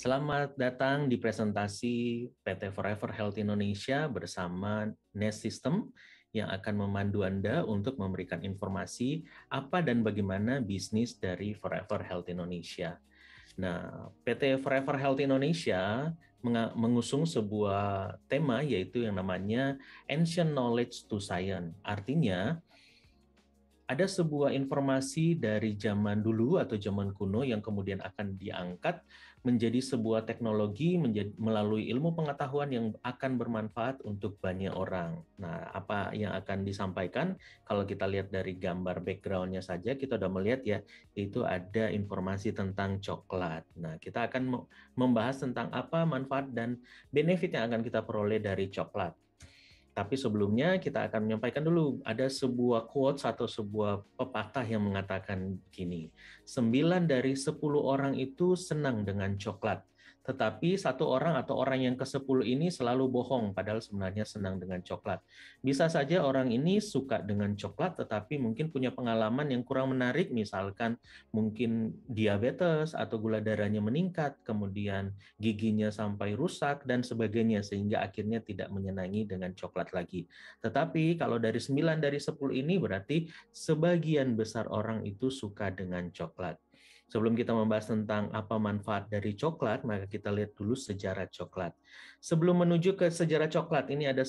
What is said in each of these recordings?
Selamat datang di presentasi PT Forever Health Indonesia bersama Nest System yang akan memandu Anda untuk memberikan informasi apa dan bagaimana bisnis dari Forever Health Indonesia. Nah, PT Forever Health Indonesia mengusung sebuah tema yaitu yang namanya Ancient Knowledge to Science. Artinya, ada sebuah informasi dari zaman dulu atau zaman kuno yang kemudian akan diangkat menjadi sebuah teknologi melalui ilmu pengetahuan yang akan bermanfaat untuk banyak orang. Nah, apa yang akan disampaikan? Kalau kita lihat dari gambar background-nya saja, kita sudah melihat ya, itu ada informasi tentang coklat. Nah, kita akan membahas tentang apa manfaat dan benefit yang akan kita peroleh dari coklat. Tapi sebelumnya kita akan menyampaikan dulu, ada sebuah quotes atau sebuah pepatah yang mengatakan gini, 9 dari 10 orang itu senang dengan coklat, tetapi satu orang atau orang yang ke-10 ini selalu bohong, padahal sebenarnya senang dengan coklat. Bisa saja orang ini suka dengan coklat, tetapi mungkin punya pengalaman yang kurang menarik, misalkan mungkin diabetes atau gula darahnya meningkat, kemudian giginya sampai rusak dan sebagainya sehingga akhirnya tidak menyenangi dengan coklat lagi. Tetapi kalau dari 9 dari 10 ini berarti sebagian besar orang itu suka dengan coklat. Sebelum kita membahas tentang apa manfaat dari coklat, maka kita lihat dulu sejarah coklat. Sebelum menuju ke sejarah coklat, ini ada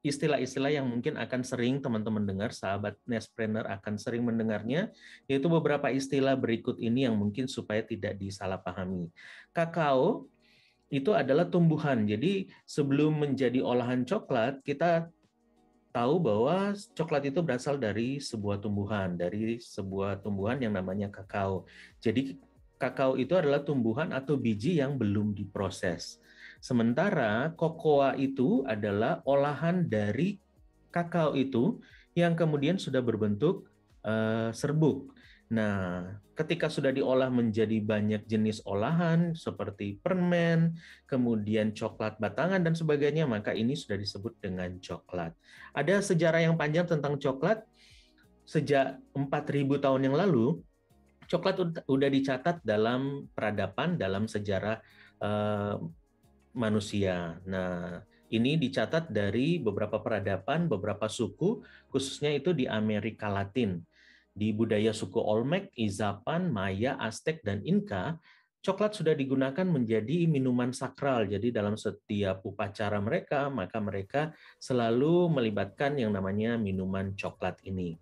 istilah-istilah yang mungkin akan sering teman-teman dengar, sahabat Nestpreneur akan sering mendengarnya, yaitu beberapa istilah berikut ini yang mungkin supaya tidak disalahpahami. Kakao itu adalah tumbuhan. Jadi sebelum menjadi olahan coklat, kita tahu bahwa coklat itu berasal dari sebuah tumbuhan yang namanya kakao. Jadi kakao itu adalah tumbuhan atau biji yang belum diproses. Sementara kokoa itu adalah olahan dari kakao itu yang kemudian sudah berbentuk serbuk. Nah, ketika sudah diolah menjadi banyak jenis olahan seperti permen, kemudian coklat batangan dan sebagainya, maka ini sudah disebut dengan coklat. Ada sejarah yang panjang tentang coklat. Sejak 4.000 tahun yang lalu, coklat udah dicatat dalam peradaban, dalam sejarah manusia. Nah, ini dicatat dari beberapa peradaban, beberapa suku, khususnya itu di Amerika Latin. Di budaya suku Olmec, Izapan, Maya, Aztec, dan Inka, coklat sudah digunakan menjadi minuman sakral. Jadi dalam setiap upacara mereka, maka mereka selalu melibatkan yang namanya minuman coklat ini.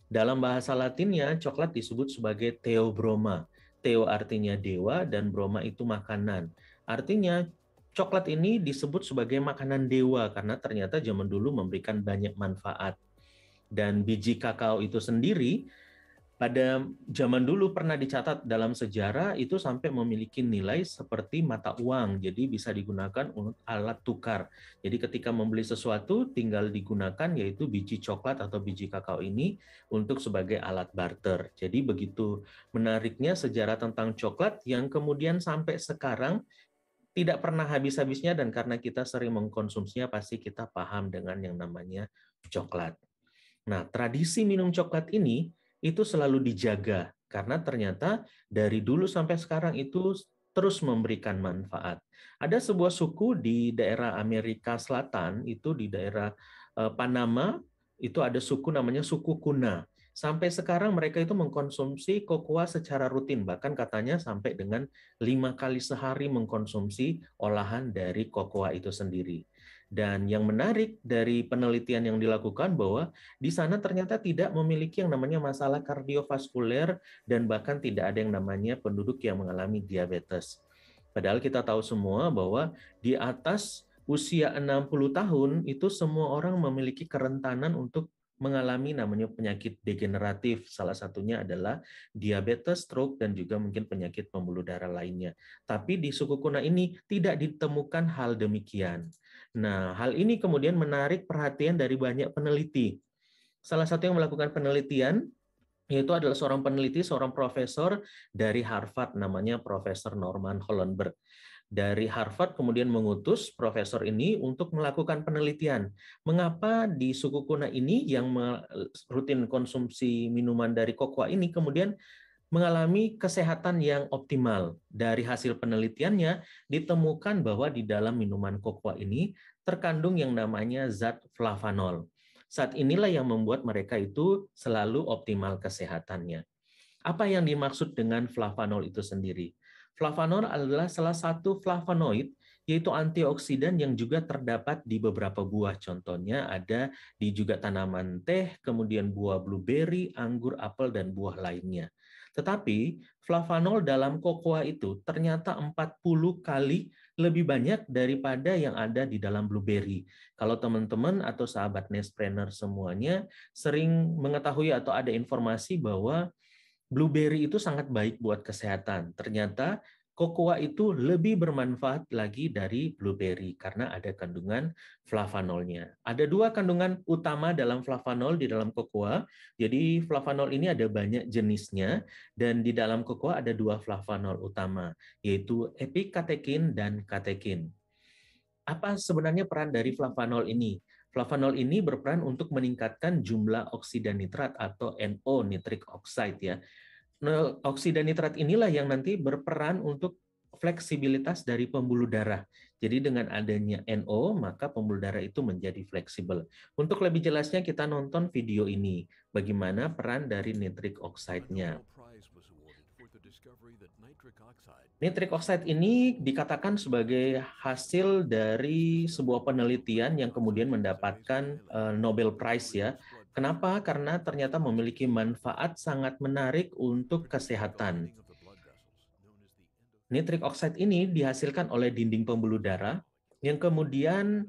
Dalam bahasa Latinnya, coklat disebut sebagai theobroma. Theo artinya dewa dan broma itu makanan. Artinya coklat ini disebut sebagai makanan dewa karena ternyata zaman dulu memberikan banyak manfaat. Dan biji kakao itu sendiri pada zaman dulu pernah dicatat dalam sejarah itu sampai memiliki nilai seperti mata uang, jadi bisa digunakan untuk alat tukar. Jadi ketika membeli sesuatu tinggal digunakan yaitu biji coklat atau biji kakao ini untuk sebagai alat barter. Jadi begitu menariknya sejarah tentang coklat yang kemudian sampai sekarang tidak pernah habis-habisnya, dan karena kita sering mengkonsumsinya pasti kita paham dengan yang namanya coklat. Nah, tradisi minum coklat ini itu selalu dijaga karena ternyata dari dulu sampai sekarang itu terus memberikan manfaat. Ada sebuah suku di daerah Amerika Selatan, itu di daerah Panama, itu ada suku namanya suku Kuna. Sampai sekarang mereka itu mengkonsumsi kokoa secara rutin, bahkan katanya sampai dengan 5 kali sehari mengkonsumsi olahan dari kokoa itu sendiri. Dan yang menarik dari penelitian yang dilakukan bahwa di sana ternyata tidak memiliki yang namanya masalah kardiovaskuler dan bahkan tidak ada yang namanya penduduk yang mengalami diabetes. Padahal kita tahu semua bahwa di atas usia 60 tahun itu semua orang memiliki kerentanan untuk mengalami namanya penyakit degeneratif. Salah satunya adalah diabetes, stroke, dan juga mungkin penyakit pembuluh darah lainnya. Tapi di suku Kuna ini tidak ditemukan hal demikian. Nah, hal ini kemudian menarik perhatian dari banyak peneliti. Salah satu yang melakukan penelitian yaitu adalah seorang peneliti, seorang profesor dari Harvard, namanya Profesor Norman Hollenberg. Dari Harvard kemudian mengutus profesor ini untuk melakukan penelitian. Mengapa di suku Kuna ini yang rutin konsumsi minuman dari kokoa ini kemudian mengalami kesehatan yang optimal. Dari hasil penelitiannya, ditemukan bahwa di dalam minuman kokoa ini terkandung yang namanya zat flavanol. Zat inilah yang membuat mereka itu selalu optimal kesehatannya. Apa yang dimaksud dengan flavanol itu sendiri? Flavanol adalah salah satu flavonoid, yaitu antioksidan yang juga terdapat di beberapa buah. Contohnya ada di juga tanaman teh, kemudian buah blueberry, anggur, apel, dan buah lainnya. Tetapi flavanol dalam kokoa itu ternyata 40 kali lebih banyak daripada yang ada di dalam blueberry. Kalau teman-teman atau sahabat Nestpreneur semuanya sering mengetahui atau ada informasi bahwa blueberry itu sangat baik buat kesehatan. Ternyata kokoa itu lebih bermanfaat lagi dari blueberry karena ada kandungan flavanolnya. Ada dua kandungan utama dalam flavanol di dalam kokoa. Jadi flavanol ini ada banyak jenisnya dan di dalam kokoa ada dua flavanol utama, yaitu epikatekin dan katekin. Apa sebenarnya peran dari flavanol ini? Flavanol ini berperan untuk meningkatkan jumlah oksida nitrat atau NO, nitric oxide ya. Nah, oksida nitrat inilah yang nanti berperan untuk fleksibilitas dari pembuluh darah. Jadi dengan adanya NO, maka pembuluh darah itu menjadi fleksibel. Untuk lebih jelasnya kita nonton video ini, bagaimana peran dari nitric oxide-nya. Nitric oxide ini dikatakan sebagai hasil dari sebuah penelitian yang kemudian mendapatkan Nobel Prize ya. Kenapa? Karena ternyata memiliki manfaat sangat menarik untuk kesehatan. Nitric oxide ini dihasilkan oleh dinding pembuluh darah yang kemudian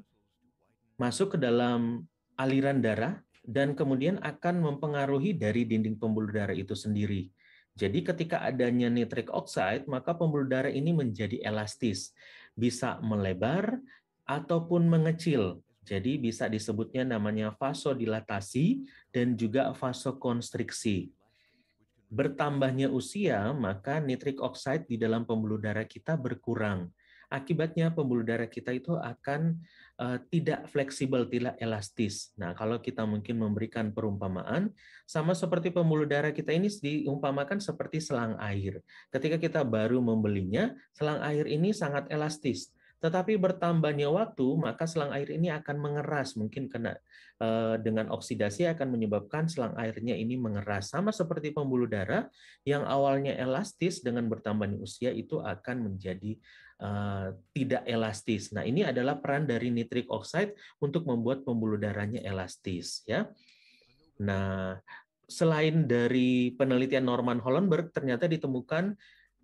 masuk ke dalam aliran darah dan kemudian akan mempengaruhi dari dinding pembuluh darah itu sendiri. Jadi ketika adanya nitric oxide, maka pembuluh darah ini menjadi elastis, bisa melebar ataupun mengecil. Jadi bisa disebutnya namanya vasodilatasi dan juga vasokonstriksi. Bertambahnya usia, maka nitric oxide di dalam pembuluh darah kita berkurang. Akibatnya pembuluh darah kita itu akan tidak fleksibel, tidak elastis. Nah, kalau kita mungkin memberikan perumpamaan, sama seperti pembuluh darah kita ini diumpamakan seperti selang air. Ketika kita baru membelinya, selang air ini sangat elastis. Tetapi bertambahnya waktu, maka selang air ini akan mengeras, mungkin kena dengan oksidasi akan menyebabkan selang airnya ini mengeras. Sama seperti pembuluh darah yang awalnya elastis dengan bertambahnya usia itu akan menjadi tidak elastis. Nah, ini adalah peran dari nitric oxide untuk membuat pembuluh darahnya elastis ya. Nah, selain dari penelitian Norman Hollenberg ternyata ditemukan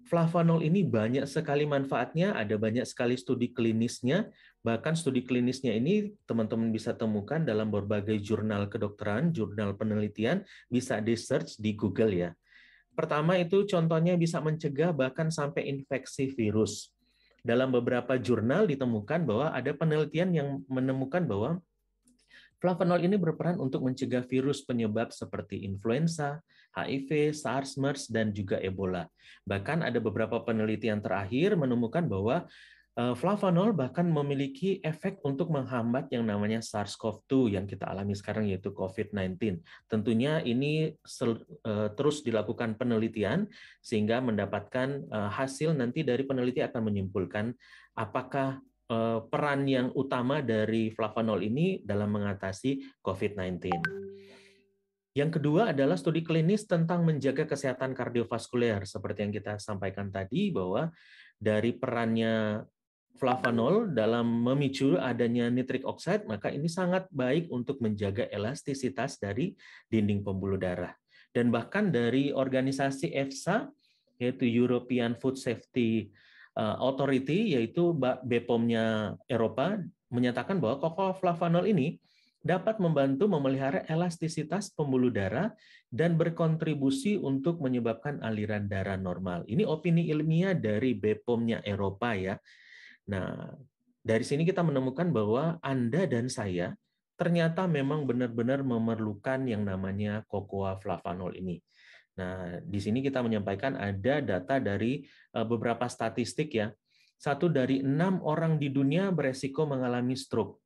flavanol ini banyak sekali manfaatnya, ada banyak sekali studi klinisnya, bahkan studi klinisnya ini teman-teman bisa temukan dalam berbagai jurnal kedokteran, jurnal penelitian, bisa di-search di Google ya. Pertama itu contohnya bisa mencegah bahkan sampai infeksi virus. Dalam beberapa jurnal ditemukan bahwa ada penelitian yang menemukan bahwa flavanol ini berperan untuk mencegah virus penyebab seperti influenza, HIV, SARS, MERS, dan juga Ebola. Bahkan ada beberapa penelitian terakhir menemukan bahwa flavanol bahkan memiliki efek untuk menghambat yang namanya SARS-CoV-2 yang kita alami sekarang yaitu COVID-19. Tentunya ini terus dilakukan penelitian sehingga mendapatkan hasil nanti dari peneliti akan menyimpulkan apakah peran yang utama dari flavanol ini dalam mengatasi COVID-19. Yang kedua adalah studi klinis tentang menjaga kesehatan kardiovaskuler. Seperti yang kita sampaikan tadi, bahwa dari perannya flavanol dalam memicu adanya nitric oxide, maka ini sangat baik untuk menjaga elastisitas dari dinding pembuluh darah. Dan bahkan dari organisasi EFSA, yaitu European Food Safety Authority, yaitu BPOM-nya Eropa, menyatakan bahwa cocoa flavanol ini dapat membantu memelihara elastisitas pembuluh darah dan berkontribusi untuk menyebabkan aliran darah normal. Ini opini ilmiah dari BPOM-nya Eropa ya. Nah, dari sini kita menemukan bahwa Anda dan saya ternyata memang benar-benar memerlukan yang namanya cocoa flavanol ini. Nah, di sini kita menyampaikan ada data dari beberapa statistik ya. 1 dari 6 orang di dunia beresiko mengalami stroke.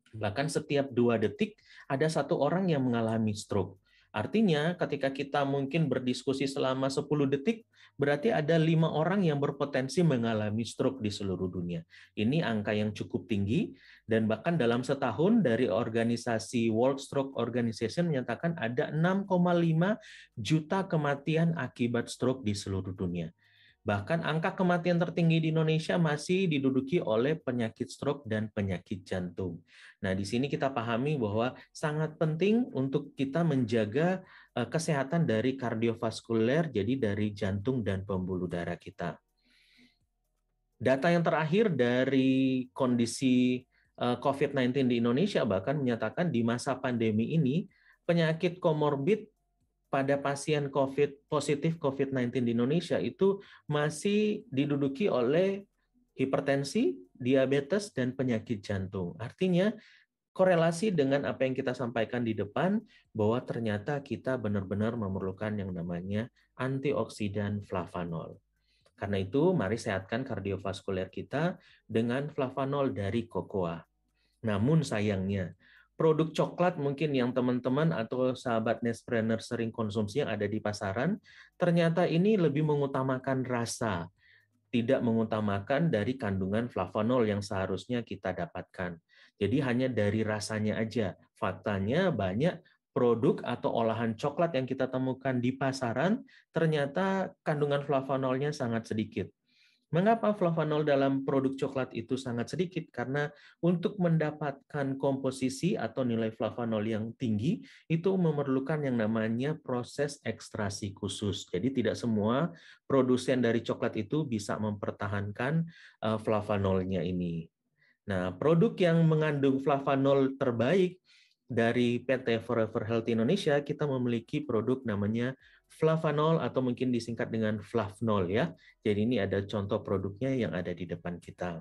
Bahkan setiap 2 detik ada 1 orang yang mengalami stroke. Artinya ketika kita mungkin berdiskusi selama 10 detik, berarti ada 5 orang yang berpotensi mengalami stroke di seluruh dunia. Ini angka yang cukup tinggi, dan bahkan dalam setahun dari organisasi World Stroke Organization menyatakan ada 6,5 juta kematian akibat stroke di seluruh dunia. Bahkan angka kematian tertinggi di Indonesia masih diduduki oleh penyakit stroke dan penyakit jantung. Nah, di sini kita pahami bahwa sangat penting untuk kita menjaga kesehatan dari kardiovaskuler, jadi dari jantung dan pembuluh darah kita. Data yang terakhir dari kondisi COVID-19 di Indonesia bahkan menyatakan di masa pandemi ini penyakit komorbid pada pasien positif COVID-19 di Indonesia itu masih diduduki oleh hipertensi, diabetes, dan penyakit jantung. Artinya, korelasi dengan apa yang kita sampaikan di depan, bahwa ternyata kita benar-benar memerlukan yang namanya antioksidan flavanol. Karena itu, mari sehatkan kardiovaskuler kita dengan flavanol dari kokoa. Namun sayangnya, produk coklat mungkin yang teman-teman atau sahabat Nespreneur sering konsumsi yang ada di pasaran, ternyata ini lebih mengutamakan rasa, tidak mengutamakan dari kandungan flavanol yang seharusnya kita dapatkan. Jadi hanya dari rasanya aja. Faktanya banyak produk atau olahan coklat yang kita temukan di pasaran, ternyata kandungan flavanolnya sangat sedikit. Mengapa flavanol dalam produk coklat itu sangat sedikit? Karena untuk mendapatkan komposisi atau nilai flavanol yang tinggi, itu memerlukan yang namanya proses ekstrasi khusus. Jadi tidak semua produsen dari coklat itu bisa mempertahankan flavanolnya ini. Nah, produk yang mengandung flavanol terbaik dari PT Forever Healthy Indonesia, kita memiliki produk namanya Flavanol atau mungkin disingkat dengan Flavnol ya. Jadi ini ada contoh produknya yang ada di depan kita.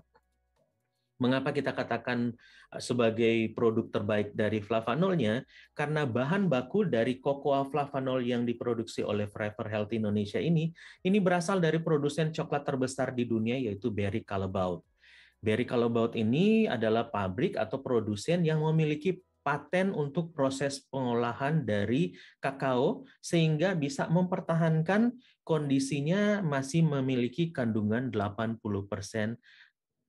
Mengapa kita katakan sebagai produk terbaik dari flavanolnya? Karena bahan baku dari kokoa flavanol yang diproduksi oleh Forever Healthy Indonesia ini berasal dari produsen coklat terbesar di dunia yaitu Barry Callebaut. Barry Callebaut ini adalah pabrik atau produsen yang memiliki paten untuk proses pengolahan dari kakao sehingga bisa mempertahankan kondisinya masih memiliki kandungan 80%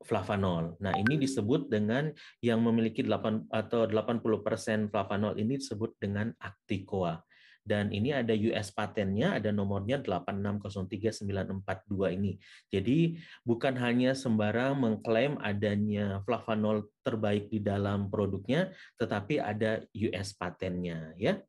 flavanol. Nah, ini disebut dengan yang memiliki 80% flavanol ini disebut dengan Acticoa. Dan ini ada US patennya, ada nomornya 8603942 ini. Jadi bukan hanya sembarang mengklaim adanya flavanol terbaik di dalam produknya, tetapi ada US patennya ya.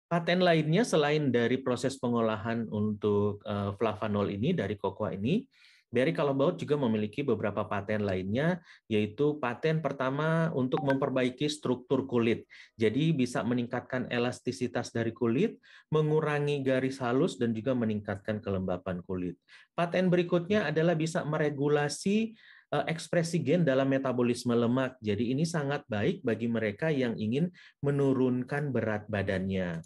Paten lainnya selain dari proses pengolahan untuk flavanol ini dari kokoa ini, Barry Callebaut juga memiliki beberapa paten lainnya, yaitu paten pertama untuk memperbaiki struktur kulit. Jadi bisa meningkatkan elastisitas dari kulit, mengurangi garis halus, dan juga meningkatkan kelembapan kulit. Paten berikutnya adalah bisa meregulasi ekspresi gen dalam metabolisme lemak. Jadi ini sangat baik bagi mereka yang ingin menurunkan berat badannya.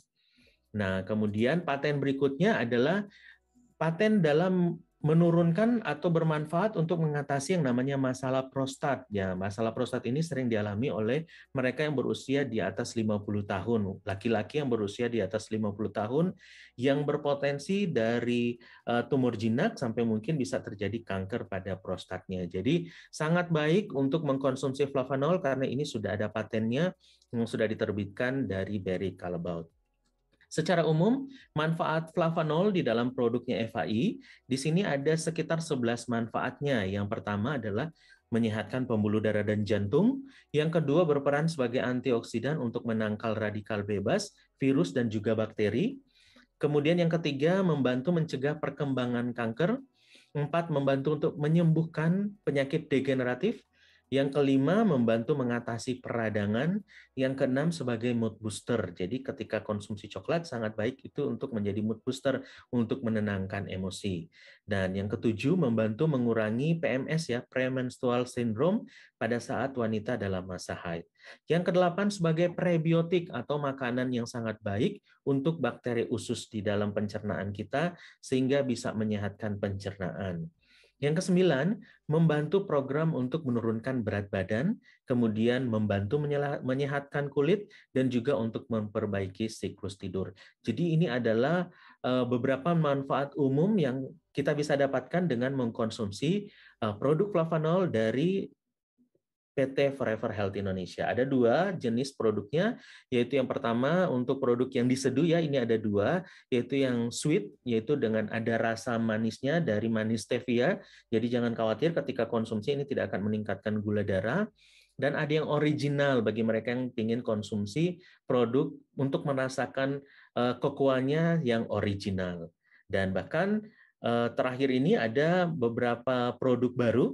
Nah, kemudian paten berikutnya adalah paten dalam menurunkan atau bermanfaat untuk mengatasi yang namanya masalah prostat. Ya, masalah prostat ini sering dialami oleh mereka yang berusia di atas 50 tahun, laki-laki yang berusia di atas 50 tahun yang berpotensi dari tumor jinak sampai mungkin bisa terjadi kanker pada prostatnya. Jadi, sangat baik untuk mengkonsumsi flavanol karena ini sudah ada patennya yang sudah diterbitkan dari Barry Callebaut. Secara umum, manfaat flavanol di dalam produknya FAI, di sini ada sekitar 11 manfaatnya. Yang pertama adalah menyehatkan pembuluh darah dan jantung. Yang kedua berperan sebagai antioksidan untuk menangkal radikal bebas, virus, dan juga bakteri. Kemudian yang ketiga, membantu mencegah perkembangan kanker. 4, membantu untuk menyembuhkan penyakit degeneratif. Yang kelima, membantu mengatasi peradangan. Yang keenam, sebagai mood booster. Jadi ketika konsumsi coklat sangat baik itu untuk menjadi mood booster, untuk menenangkan emosi. Dan yang ketujuh, membantu mengurangi PMS ya, premenstrual syndrome pada saat wanita dalam masa haid. Yang kedelapan, sebagai prebiotik atau makanan yang sangat baik untuk bakteri usus di dalam pencernaan kita, sehingga bisa menyehatkan pencernaan. Yang kesembilan, membantu program untuk menurunkan berat badan, kemudian membantu menyehatkan kulit, dan juga untuk memperbaiki siklus tidur. Jadi ini adalah beberapa manfaat umum yang kita bisa dapatkan dengan mengkonsumsi produk flavanol dari PT Forever Health Indonesia. Ada dua jenis produknya, yaitu yang pertama untuk produk yang diseduh ya, ini ada dua, yaitu yang sweet, yaitu dengan ada rasa manisnya dari manis stevia. Jadi jangan khawatir ketika konsumsi ini tidak akan meningkatkan gula darah. Dan ada yang original bagi mereka yang ingin konsumsi produk untuk merasakan kekuatannya yang original. Dan bahkan terakhir ini ada beberapa produk baru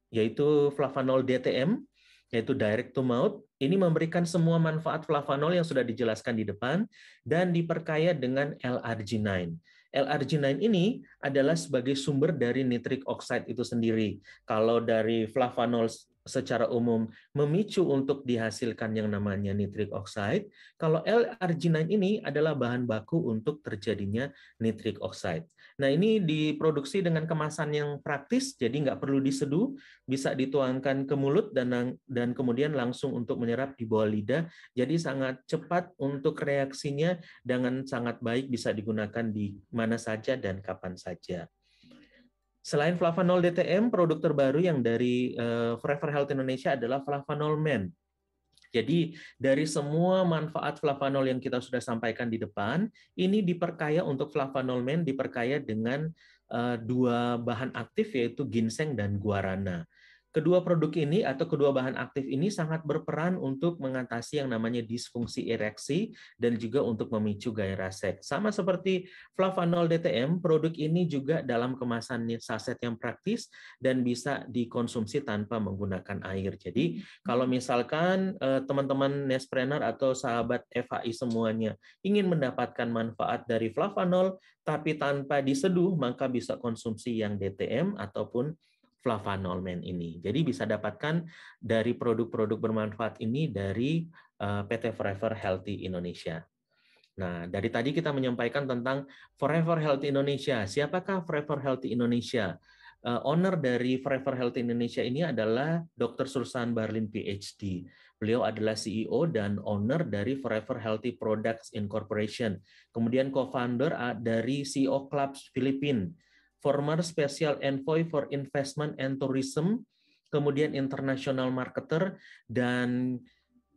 yaitu flavanol DTM, yaitu direct to mouth. Ini memberikan semua manfaat flavanol yang sudah dijelaskan di depan dan diperkaya dengan L-arginine. L-arginine ini adalah sebagai sumber dari nitric oxide itu sendiri. Kalau dari flavanol secara umum memicu untuk dihasilkan yang namanya nitric oxide, kalau L-arginine ini adalah bahan baku untuk terjadinya nitric oxide. Nah, ini diproduksi dengan kemasan yang praktis, jadi nggak perlu diseduh, bisa dituangkan ke mulut dan kemudian langsung untuk menyerap di bawah lidah. Jadi sangat cepat untuk reaksinya, dengan sangat baik bisa digunakan di mana saja dan kapan saja. Selain flavanol DTM, produk terbaru yang dari Forever Health Indonesia adalah Flavanol Men. Jadi dari semua manfaat flavanol yang kita sudah sampaikan di depan, ini diperkaya untuk flavanol Men diperkaya dengan dua bahan aktif yaitu ginseng dan guarana. Kedua produk ini atau kedua bahan aktif ini sangat berperan untuk mengatasi yang namanya disfungsi ereksi dan juga untuk memicu gairah seks. Sama seperti flavanol DTM, produk ini juga dalam kemasan saset yang praktis dan bisa dikonsumsi tanpa menggunakan air. Jadi kalau misalkan teman-teman Nespreneur atau sahabat FHI semuanya ingin mendapatkan manfaat dari flavanol tapi tanpa diseduh, maka bisa konsumsi yang DTM ataupun flavanol Men ini. Jadi bisa dapatkan dari produk-produk bermanfaat ini dari PT Forever Healthy Indonesia. Nah, dari tadi kita menyampaikan tentang Forever Healthy Indonesia. Siapakah Forever Healthy Indonesia? Owner dari Forever Healthy Indonesia ini adalah Dr. Susan Barlin PhD. Beliau adalah CEO dan owner dari Forever Healthy Products Incorporation. Kemudian co-founder dari CEO Clubs Philippines, former Special Envoy for Investment and Tourism, kemudian international marketer, dan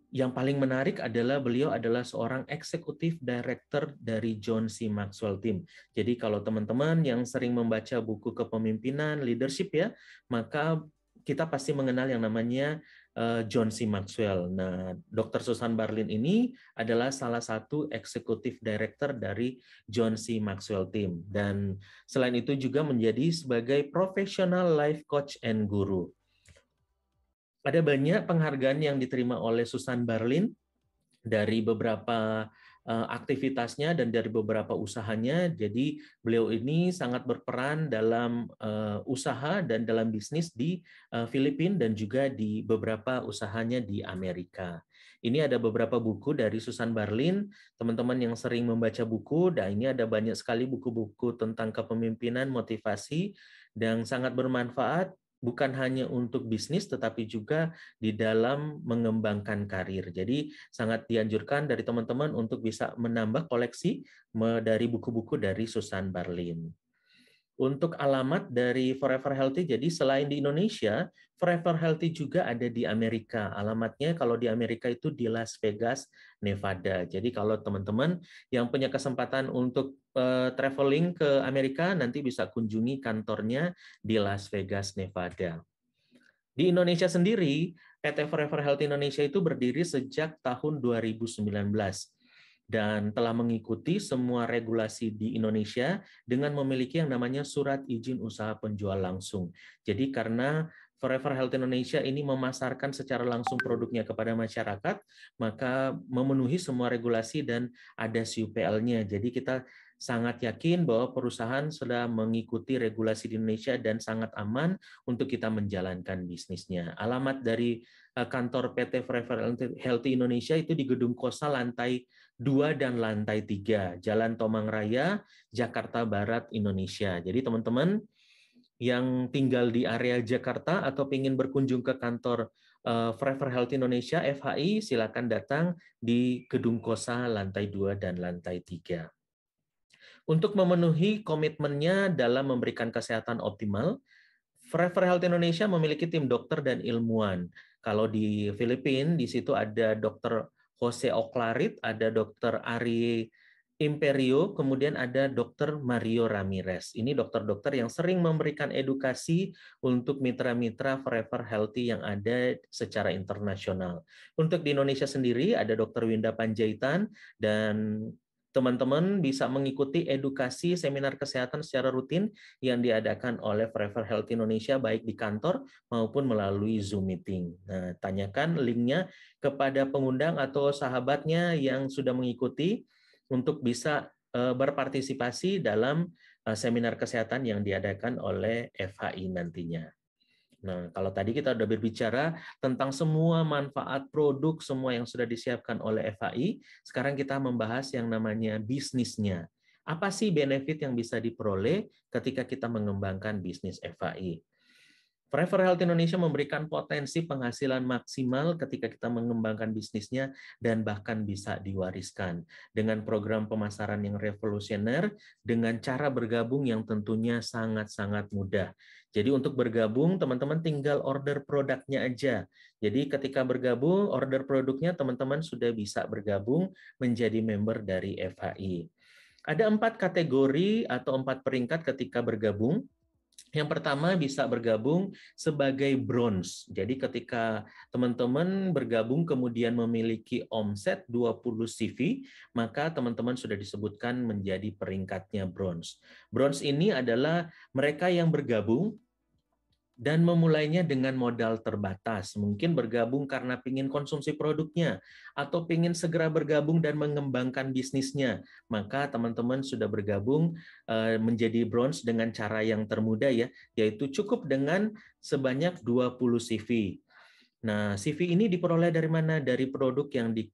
yang paling menarik adalah beliau adalah seorang eksekutif director dari John C. Maxwell Team. Jadi kalau teman-teman yang sering membaca buku kepemimpinan, leadership ya, maka kita pasti mengenal yang namanya John C. Maxwell. Nah, Dr. Susan Barlin ini adalah salah satu eksekutif director dari John C. Maxwell Team. Dan selain itu juga menjadi sebagai professional life coach and guru. Ada banyak penghargaan yang diterima oleh Susan Barlin dari beberapa aktivitasnya dan dari beberapa usahanya. Jadi beliau ini sangat berperan dalam usaha dan dalam bisnis di Filipina dan juga di beberapa usahanya di Amerika. Ini ada beberapa buku dari Susan Barlin. Teman-teman yang sering membaca buku, dan ini ada banyak sekali buku-buku tentang kepemimpinan, motivasi, dan sangat bermanfaat bukan hanya untuk bisnis, tetapi juga di dalam mengembangkan karir. Jadi sangat dianjurkan dari teman-teman untuk bisa menambah koleksi dari buku-buku dari Susan Barlin. Untuk alamat dari Forever Healthy, jadi selain di Indonesia, Forever Healthy juga ada di Amerika. Alamatnya kalau di Amerika itu di Las Vegas, Nevada. Jadi kalau teman-teman yang punya kesempatan untuk traveling ke Amerika, nanti bisa kunjungi kantornya di Las Vegas, Nevada. Di Indonesia sendiri, PT Forever Health Indonesia itu berdiri sejak tahun 2019 dan telah mengikuti semua regulasi di Indonesia dengan memiliki yang namanya surat izin usaha penjual langsung. Jadi karena Forever Health Indonesia ini memasarkan secara langsung produknya kepada masyarakat, maka memenuhi semua regulasi dan ada CUPL-nya. Jadi kita sangat yakin bahwa perusahaan sudah mengikuti regulasi di Indonesia dan sangat aman untuk kita menjalankan bisnisnya. Alamat dari kantor PT Forever Healthy Indonesia itu di Gedung Kosa lantai 2 dan lantai 3, Jalan Tomang Raya, Jakarta Barat, Indonesia. Jadi teman-teman yang tinggal di area Jakarta atau ingin berkunjung ke kantor Forever Health Indonesia FHI, silakan datang di Gedung Kosa lantai 2 dan lantai 3. Untuk memenuhi komitmennya dalam memberikan kesehatan optimal, Forever Health Indonesia memiliki tim dokter dan ilmuwan. Kalau di Filipina, di situ ada Dr. Jose Oclarit, ada Dr. Ari Imperio, kemudian ada Dr. Mario Ramirez. Ini dokter-dokter yang sering memberikan edukasi untuk mitra-mitra Forever Healthy yang ada secara internasional. Untuk di Indonesia sendiri ada Dr. Winda Panjaitan, dan teman-teman bisa mengikuti edukasi seminar kesehatan secara rutin yang diadakan oleh Forever Health Indonesia baik di kantor maupun melalui Zoom meeting. Nah, tanyakan linknya kepada pengundang atau sahabatnya yang sudah mengikuti untuk bisa berpartisipasi dalam seminar kesehatan yang diadakan oleh FHI nantinya. Nah, kalau tadi kita sudah berbicara tentang semua manfaat produk, semua yang sudah disiapkan oleh FHI, sekarang kita membahas yang namanya bisnisnya. Apa sih benefit yang bisa diperoleh ketika kita mengembangkan bisnis FHI? Forever Health Indonesia memberikan potensi penghasilan maksimal ketika kita mengembangkan bisnisnya dan bahkan bisa diwariskan dengan program pemasaran yang revolusioner, dengan cara bergabung yang tentunya sangat-sangat mudah. Jadi untuk bergabung, teman-teman tinggal order produknya aja. Jadi ketika bergabung, order produknya teman-teman sudah bisa bergabung menjadi member dari FHI. Ada 4 kategori atau 4 peringkat ketika bergabung. Yang pertama bisa bergabung sebagai bronze. Jadi ketika teman-teman bergabung kemudian memiliki omset 20 CV, maka teman-teman sudah disebutkan menjadi peringkatnya bronze. Bronze ini adalah mereka yang bergabung dan memulainya dengan modal terbatas. Mungkin bergabung karena ingin konsumsi produknya, atau ingin segera bergabung dan mengembangkan bisnisnya. Maka teman-teman sudah bergabung menjadi bronze dengan cara yang termudah ya, yaitu cukup dengan sebanyak 20 CV. Nah, CV ini diperoleh dari mana? Dari produk yang di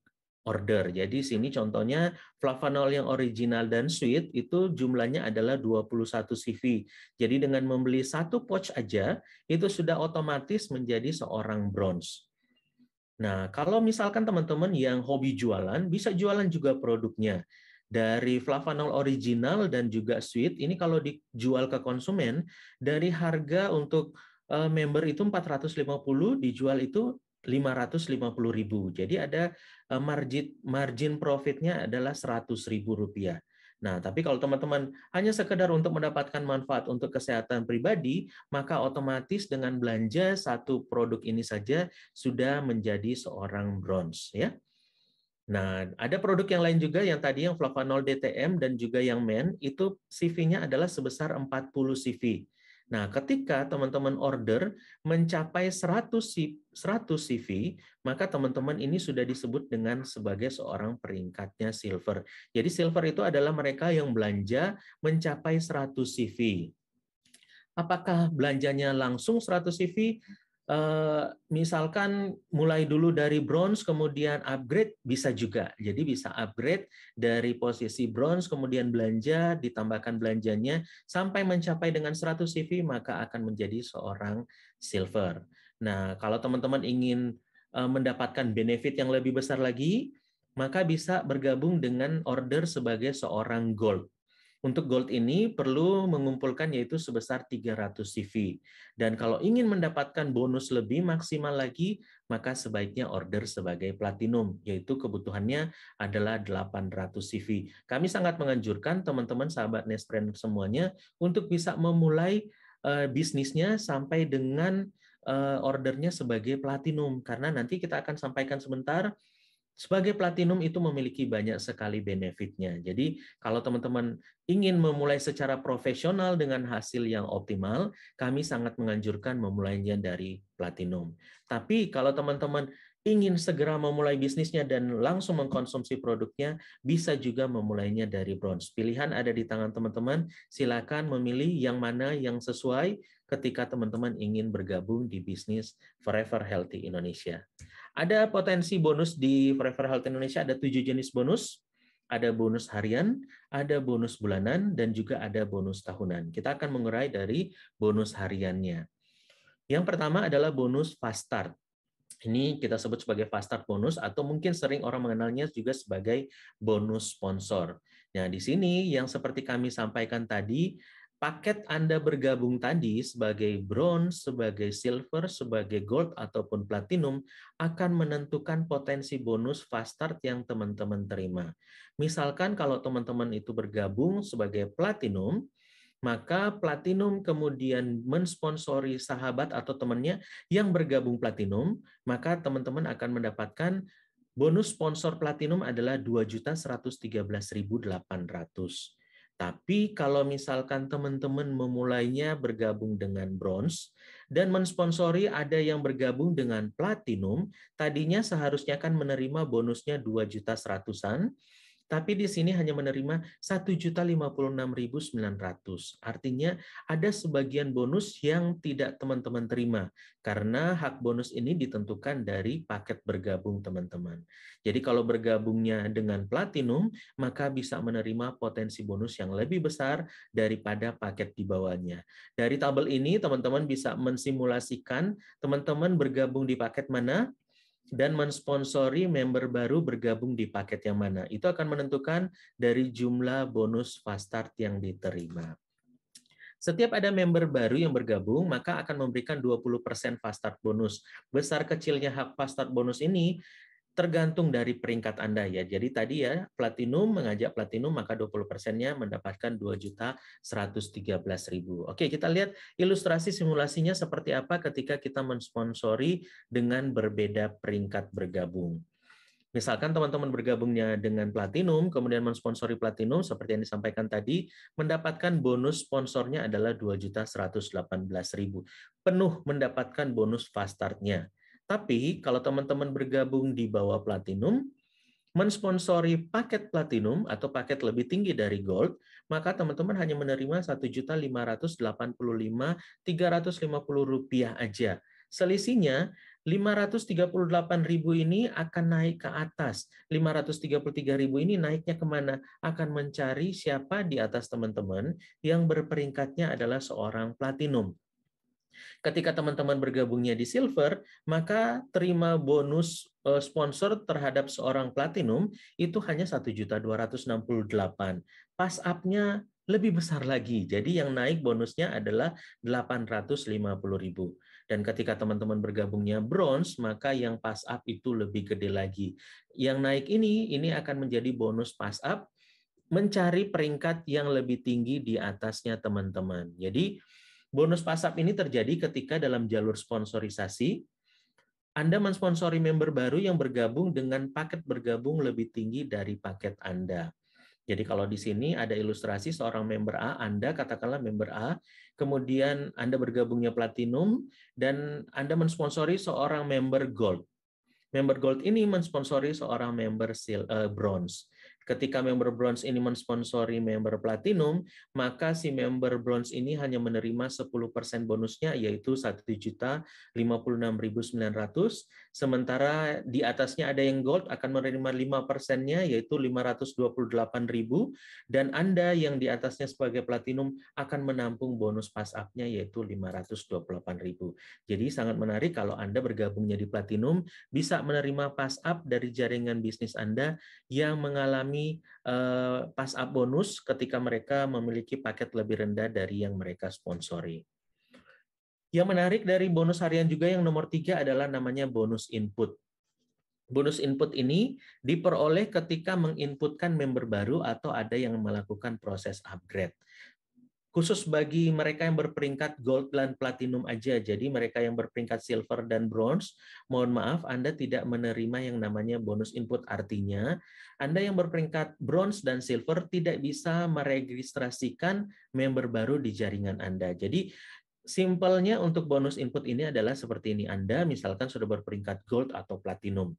order. Jadi sini contohnya flavanol yang original dan sweet itu jumlahnya adalah 21 CV. Jadi dengan membeli 1 pouch aja itu sudah otomatis menjadi seorang bronze. Nah, kalau misalkan teman-teman yang hobi jualan, bisa jualan juga produknya. Dari flavanol original dan juga sweet, ini kalau dijual ke konsumen, dari harga untuk member itu 450, dijual itu 550.000. Jadi ada margin profitnya adalah 100.000 rupiah. Nah, tapi kalau teman-teman hanya sekedar untuk mendapatkan manfaat untuk kesehatan pribadi, maka otomatis dengan belanja 1 produk ini saja sudah menjadi seorang bronze ya. Nah, ada produk yang lain juga yang tadi yang flavanol DTM dan juga yang men itu CV-nya adalah sebesar 40 CV. Nah, ketika teman-teman order mencapai 100 CV, maka teman-teman ini sudah disebut dengan sebagai seorang peringkatnya silver. Jadi silver itu adalah mereka yang belanja mencapai 100 CV. Apakah belanjanya langsung 100 CV? Misalkan mulai dulu dari bronze kemudian upgrade bisa juga. Jadi bisa upgrade dari posisi bronze kemudian belanja ditambahkan belanjanya sampai mencapai dengan 100 CV maka akan menjadi seorang silver. Nah, kalau teman-teman ingin mendapatkan benefit yang lebih besar lagi, maka bisa bergabung dengan order sebagai seorang gold. Untuk gold ini perlu mengumpulkan yaitu sebesar 300 CV. Dan kalau ingin mendapatkan bonus lebih maksimal lagi, maka sebaiknya order sebagai platinum, yaitu kebutuhannya adalah 800 CV. Kami sangat menganjurkan teman-teman sahabat Nestbrand semuanya untuk bisa memulai bisnisnya sampai dengan ordernya sebagai platinum. Karena nanti kita akan sampaikan sebentar, sebagai platinum itu memiliki banyak sekali benefitnya. Jadi kalau teman-teman ingin memulai secara profesional dengan hasil yang optimal, kami sangat menganjurkan memulainya dari platinum. Tapi kalau teman-teman ingin segera memulai bisnisnya dan langsung mengkonsumsi produknya, bisa juga memulainya dari bronze. Pilihan ada di tangan teman-teman, silakan memilih yang mana yang sesuai ketika teman-teman ingin bergabung di bisnis Forever Healthy Indonesia. Ada potensi bonus di Forever Health Indonesia, ada 7 jenis bonus. Ada bonus harian, ada bonus bulanan, dan juga ada bonus tahunan. Kita akan mengurai dari bonus hariannya. Yang pertama adalah bonus fast start. Ini kita sebut sebagai fast start bonus atau mungkin sering orang mengenalnya juga sebagai bonus sponsor. Nah, di sini yang seperti kami sampaikan tadi, paket Anda bergabung tadi sebagai bronze, sebagai silver, sebagai gold ataupun platinum akan menentukan potensi bonus fast start yang teman-teman terima. Misalkan kalau teman-teman itu bergabung sebagai platinum, maka Platinum kemudian mensponsori sahabat atau temannya yang bergabung Platinum, maka teman-teman akan mendapatkan bonus sponsor Platinum adalah 2.113.800. Tapi kalau misalkan teman-teman memulainya bergabung dengan bronze dan mensponsori ada yang bergabung dengan platinum, tadinya seharusnya akan menerima bonusnya 2.100.000-an, tapi di sini hanya menerima 1.056.900. Artinya ada sebagian bonus yang tidak teman-teman terima karena hak bonus ini ditentukan dari paket bergabung teman-teman. Jadi kalau bergabungnya dengan platinum, maka bisa menerima potensi bonus yang lebih besar daripada paket di bawahnya. Dari tabel ini teman-teman bisa mensimulasikan teman-teman bergabung di paket mana dan mensponsori member baru bergabung di paket yang mana. Itu akan menentukan dari jumlah bonus fast start yang diterima. Setiap ada member baru yang bergabung, maka akan memberikan 20% fast start bonus. Besar kecilnya hak fast start bonus ini tergantung dari peringkat Anda ya. Jadi tadi ya, platinum mengajak platinum maka 20%-nya mendapatkan 2.113.000. Oke, kita lihat ilustrasi simulasinya seperti apa ketika kita mensponsori dengan berbeda peringkat bergabung. Misalkan teman-teman bergabungnya dengan Platinum, kemudian mensponsori Platinum, seperti yang disampaikan tadi, mendapatkan bonus sponsornya adalah 2.118.000. Penuh mendapatkan bonus fast start-nya. Tapi kalau teman-teman bergabung di bawah Platinum, mensponsori paket Platinum atau paket lebih tinggi dari Gold, maka teman-teman hanya menerima Rp1.585.350 aja. Selisihnya 538.000 ini akan naik ke atas. 533.000 ini naiknya kemana? Akan mencari siapa di atas teman-teman yang berperingkatnya adalah seorang Platinum. Ketika teman-teman bergabungnya di silver, maka terima bonus sponsor terhadap seorang platinum itu hanya 1.268. Pas up-nya lebih besar lagi. Jadi yang naik bonusnya adalah 850.000. Dan ketika teman-teman bergabungnya bronze, maka yang pas up itu lebih gede lagi. Yang naik ini akan menjadi bonus pas up mencari peringkat yang lebih tinggi di atasnya teman-teman. Jadi bonus pasap ini terjadi ketika dalam jalur sponsorisasi, Anda mensponsori member baru yang bergabung dengan paket bergabung lebih tinggi dari paket Anda. Jadi kalau di sini ada ilustrasi seorang member A, Anda katakanlah member A, kemudian Anda bergabungnya Platinum, dan Anda mensponsori seorang member Gold. Member Gold ini mensponsori seorang member Bronze. Ketika member Bronze ini mensponsori member Platinum, maka si member Bronze ini hanya menerima 10% bonusnya, yaitu 1.056.900. Sementara di atasnya ada yang Gold akan menerima 5%-nya, yaitu 528.000. Dan Anda yang di atasnya sebagai Platinum akan menampung bonus pas up-nya, yaitu 528.000. Jadi sangat menarik kalau Anda bergabungnya di Platinum, bisa menerima pass up dari jaringan bisnis Anda yang mengalami pass up bonus ketika mereka memiliki paket lebih rendah dari yang mereka sponsori. Yang menarik dari bonus harian juga yang nomor 3 adalah namanya bonus input. Bonus input ini diperoleh ketika menginputkan member baru atau ada yang melakukan proses upgrade. Khusus bagi mereka yang berperingkat gold dan platinum aja, jadi mereka yang berperingkat silver dan bronze, mohon maaf Anda tidak menerima yang namanya bonus input. Artinya, Anda yang berperingkat bronze dan silver tidak bisa meregistrasikan member baru di jaringan Anda. Jadi, simpelnya untuk bonus input ini adalah seperti ini. Anda misalkan sudah berperingkat gold atau platinum.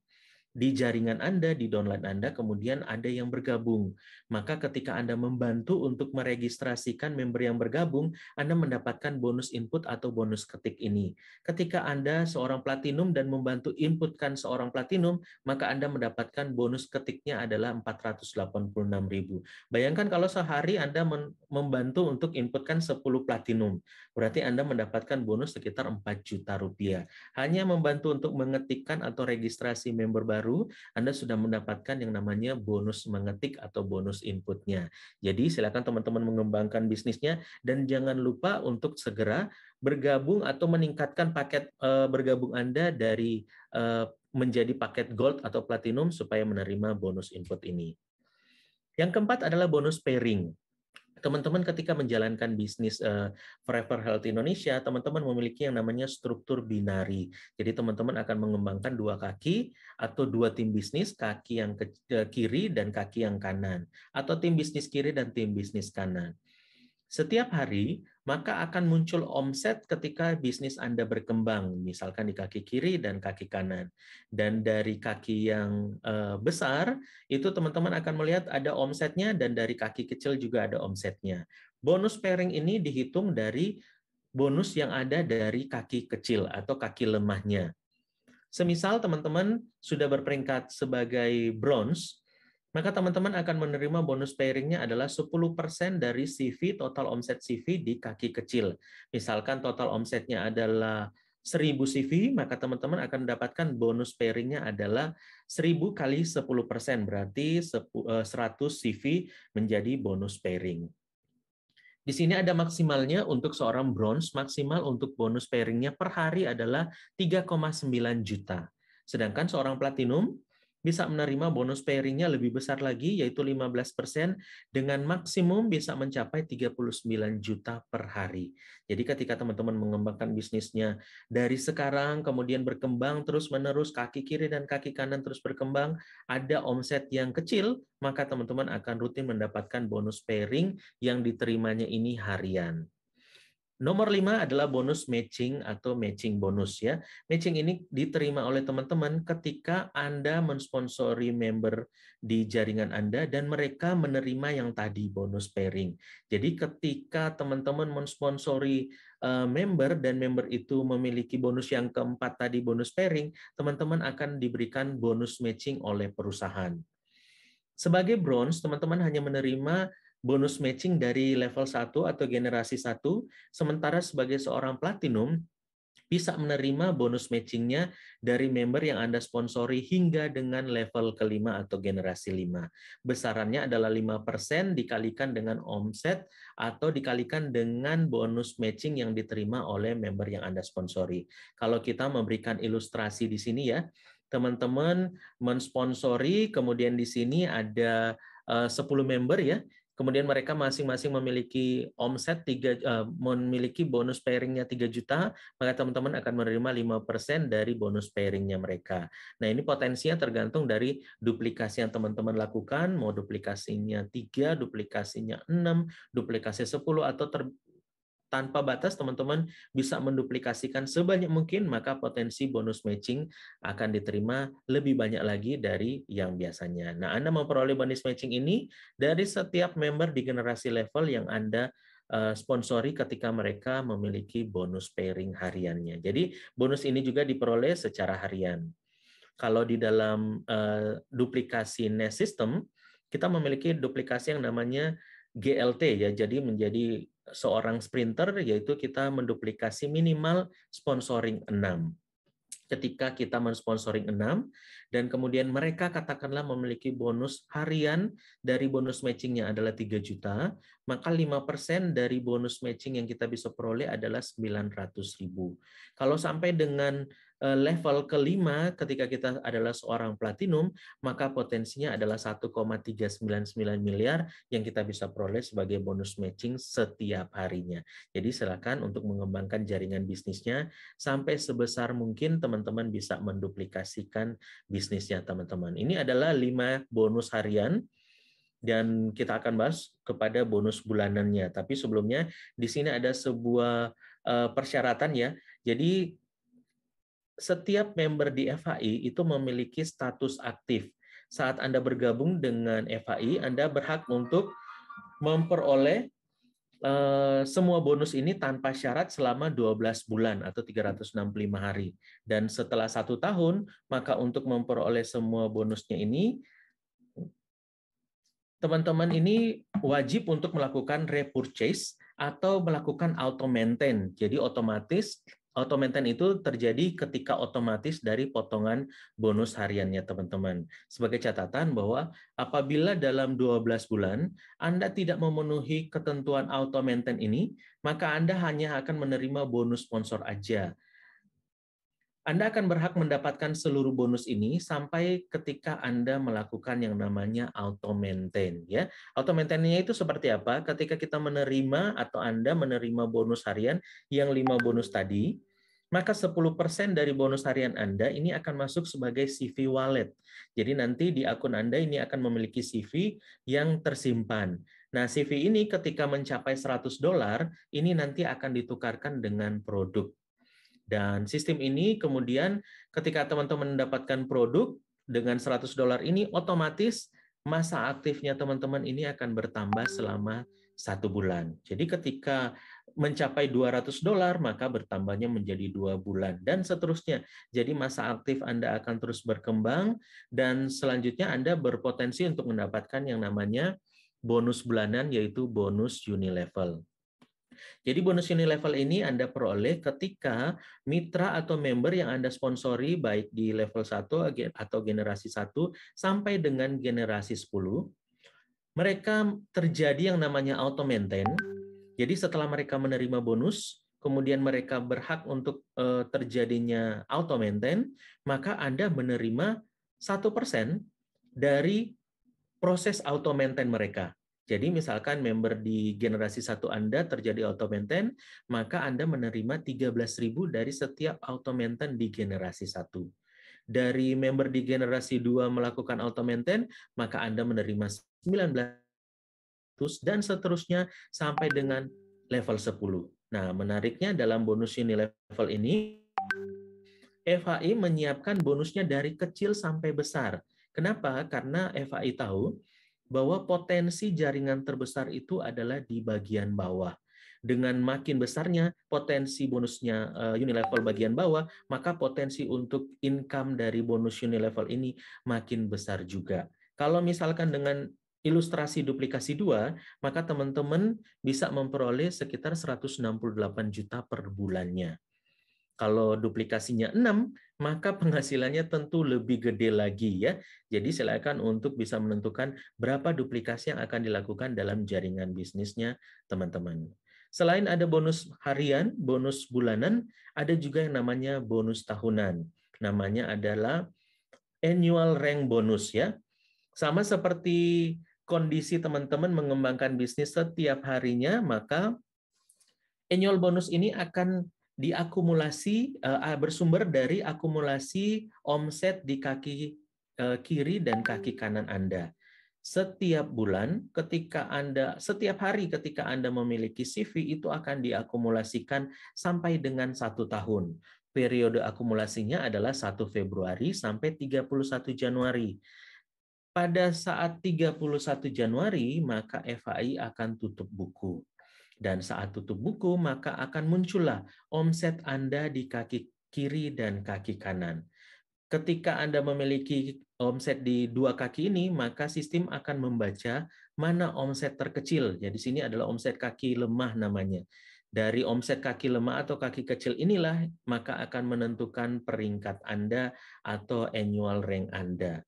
di jaringan Anda, di downline Anda, kemudian ada yang bergabung. Maka ketika Anda membantu untuk meregistrasikan member yang bergabung, Anda mendapatkan bonus input atau bonus ketik ini. Ketika Anda seorang platinum dan membantu inputkan seorang platinum, maka Anda mendapatkan bonus ketiknya adalah 486.000. Bayangkan kalau sehari Anda membantu untuk inputkan 10 platinum, berarti Anda mendapatkan bonus sekitar 4 juta rupiah. Hanya membantu untuk mengetikkan atau registrasi member baru, Anda sudah mendapatkan yang namanya bonus mengetik atau bonus inputnya. Jadi silakan teman-teman mengembangkan bisnisnya dan jangan lupa untuk segera bergabung atau meningkatkan paket bergabung Anda dari menjadi paket gold atau platinum supaya menerima bonus input ini. Yang keempat adalah bonus pairing. Teman-teman ketika menjalankan bisnis Forever Health Indonesia, teman-teman memiliki yang namanya struktur binari. Jadi teman-teman akan mengembangkan dua kaki atau dua tim bisnis, kaki yang kiri dan kaki yang kanan. Atau tim bisnis kiri dan tim bisnis kanan. Setiap hari, maka akan muncul omset ketika bisnis Anda berkembang, misalkan di kaki kiri dan kaki kanan. Dan dari kaki yang besar, itu teman-teman akan melihat ada omsetnya, dan dari kaki kecil juga ada omsetnya. Bonus pairing ini dihitung dari bonus yang ada dari kaki kecil atau kaki lemahnya. Semisal teman-teman sudah berperingkat sebagai bronze, maka teman-teman akan menerima bonus pairing-nya adalah 10% dari CV, total omset CV di kaki kecil. Misalkan total omsetnya adalah 1000 CV, maka teman-teman akan mendapatkan bonus pairing-nya adalah 1000 kali 10%, berarti 100 CV menjadi bonus pairing. Di sini ada maksimalnya untuk seorang bronze, maksimal untuk bonus pairing-nya per hari adalah 3,9 juta. Sedangkan seorang platinum bisa menerima bonus pairing-nya lebih besar lagi, yaitu 15%, dengan maksimum bisa mencapai 39 juta per hari. Jadi ketika teman-teman mengembangkan bisnisnya dari sekarang, kemudian berkembang terus-menerus, kaki kiri dan kaki kanan terus berkembang, ada omset yang kecil, maka teman-teman akan rutin mendapatkan bonus pairing yang diterimanya ini harian. Nomor 5 adalah bonus matching atau matching bonus ya. Matching ini diterima oleh teman-teman ketika Anda mensponsori member di jaringan Anda dan mereka menerima yang tadi bonus pairing. Jadi ketika teman-teman mensponsori member dan member itu memiliki bonus yang keempat tadi bonus pairing, teman-teman akan diberikan bonus matching oleh perusahaan. Sebagai bronze, teman-teman hanya menerima bonus matching dari level 1 atau generasi 1, sementara sebagai seorang platinum, bisa menerima bonus matchingnya dari member yang Anda sponsori hingga dengan level kelima atau generasi 5. Besarannya adalah 5% dikalikan dengan omset atau dikalikan dengan bonus matching yang diterima oleh member yang Anda sponsori. Kalau kita memberikan ilustrasi di sini ya, teman-teman mensponsori, kemudian di sini ada 10 member ya, kemudian mereka masing-masing memiliki omset memiliki bonus pairing-nya 3 juta, maka teman-teman akan menerima 5% dari bonus pairing-nya mereka. Nah, ini potensinya tergantung dari duplikasi yang teman-teman lakukan, mau duplikasinya 3, duplikasinya 6, duplikasi 10, atau tanpa batas teman-teman bisa menduplikasikan sebanyak mungkin, maka potensi bonus matching akan diterima lebih banyak lagi dari yang biasanya. Nah, Anda memperoleh bonus matching ini dari setiap member di generasi level yang Anda sponsori ketika mereka memiliki bonus pairing hariannya. Jadi bonus ini juga diperoleh secara harian. Kalau di dalam duplikasi Nest System, kita memiliki duplikasi yang namanya GLT ya, jadi menjadi seorang sprinter, yaitu kita menduplikasi minimal sponsoring 6. Ketika kita mensponsoring 6, dan kemudian mereka katakanlah memiliki bonus harian dari bonus matchingnya adalah 3 juta, maka 5% dari bonus matching yang kita bisa peroleh adalah 900.000. Kalau sampai dengan level kelima, ketika kita adalah seorang platinum, maka potensinya adalah 1,399 miliar yang kita bisa peroleh sebagai bonus matching setiap harinya. Jadi silakan untuk mengembangkan jaringan bisnisnya sampai sebesar mungkin teman-teman bisa menduplikasikan bisnisnya teman-teman. Ini adalah 5 bonus harian dan kita akan bahas kepada bonus bulanannya. Tapi sebelumnya di sini ada sebuah persyaratan ya. Jadi setiap member di FHI itu memiliki status aktif. Saat Anda bergabung dengan FHI, Anda berhak untuk memperoleh semua bonus ini tanpa syarat selama 12 bulan atau 365 hari. Dan setelah 1 tahun, maka untuk memperoleh semua bonusnya ini, teman-teman ini wajib untuk melakukan repurchase atau melakukan auto maintain. Jadi otomatis auto maintain itu terjadi ketika otomatis dari potongan bonus hariannya teman-teman. Sebagai catatan bahwa apabila dalam 12 bulan Anda tidak memenuhi ketentuan auto maintain ini, maka Anda hanya akan menerima bonus sponsor aja. Anda akan berhak mendapatkan seluruh bonus ini sampai ketika Anda melakukan yang namanya auto maintain, ya. Auto maintain-nya itu seperti apa? Ketika kita menerima atau Anda menerima bonus harian yang 5 bonus tadi, maka 10% dari bonus harian Anda ini akan masuk sebagai CV wallet. Jadi nanti di akun Anda ini akan memiliki CV yang tersimpan. Nah, CV ini ketika mencapai $100, ini nanti akan ditukarkan dengan produk. Dan sistem ini kemudian ketika teman-teman mendapatkan produk dengan $100 ini, otomatis masa aktifnya teman-teman ini akan bertambah selama 1 bulan. Jadi ketika mencapai $200, maka bertambahnya menjadi 2 bulan, dan seterusnya. Jadi masa aktif Anda akan terus berkembang, dan selanjutnya Anda berpotensi untuk mendapatkan yang namanya bonus bulanan, yaitu bonus Unilevel. Jadi bonus Unilevel ini Anda peroleh ketika mitra atau member yang Anda sponsori baik di level 1 atau generasi 1 sampai dengan generasi 10, mereka terjadi yang namanya auto maintain. Jadi setelah mereka menerima bonus, kemudian mereka berhak untuk terjadinya auto maintain, maka Anda menerima 1% dari proses auto maintain mereka. Jadi misalkan member di generasi 1 Anda terjadi auto maintain, maka Anda menerima 13.000 dari setiap auto maintain di generasi 1. Dari member di generasi 2 melakukan auto maintain, maka Anda menerima 19 dan seterusnya sampai dengan level 10. Nah, menariknya dalam bonus Unilevel ini, FHI menyiapkan bonusnya dari kecil sampai besar. Kenapa? Karena FHI tahu bahwa potensi jaringan terbesar itu adalah di bagian bawah. Dengan makin besarnya potensi bonusnya Unilevel bagian bawah, maka potensi untuk income dari bonus Unilevel ini makin besar juga. Kalau misalkan dengan ilustrasi duplikasi 2, maka teman-teman bisa memperoleh sekitar 168 juta per bulannya. Kalau duplikasinya 6, maka penghasilannya tentu lebih gede lagi ya. Jadi silakan untuk bisa menentukan berapa duplikasi yang akan dilakukan dalam jaringan bisnisnya teman-teman. Selain ada bonus harian, bonus bulanan, ada juga yang namanya bonus tahunan. Namanya adalah annual rank bonus ya. Sama seperti kondisi teman-teman mengembangkan bisnis setiap harinya, maka annual bonus ini akan diakumulasi bersumber dari akumulasi omset di kaki kiri dan kaki kanan Anda. Setiap bulan setiap hari ketika Anda memiliki CV itu akan diakumulasikan sampai dengan 1 tahun. Periode akumulasinya adalah 1 Februari sampai 31 Januari. Pada saat 31 Januari, maka FHI akan tutup buku. Dan saat tutup buku, maka akan muncullah omset Anda di kaki kiri dan kaki kanan. Ketika Anda memiliki omset di dua kaki ini, maka sistem akan membaca mana omset terkecil. Jadi sini adalah omset kaki lemah namanya. Dari omset kaki lemah atau kaki kecil inilah, maka akan menentukan peringkat Anda atau annual rank Anda.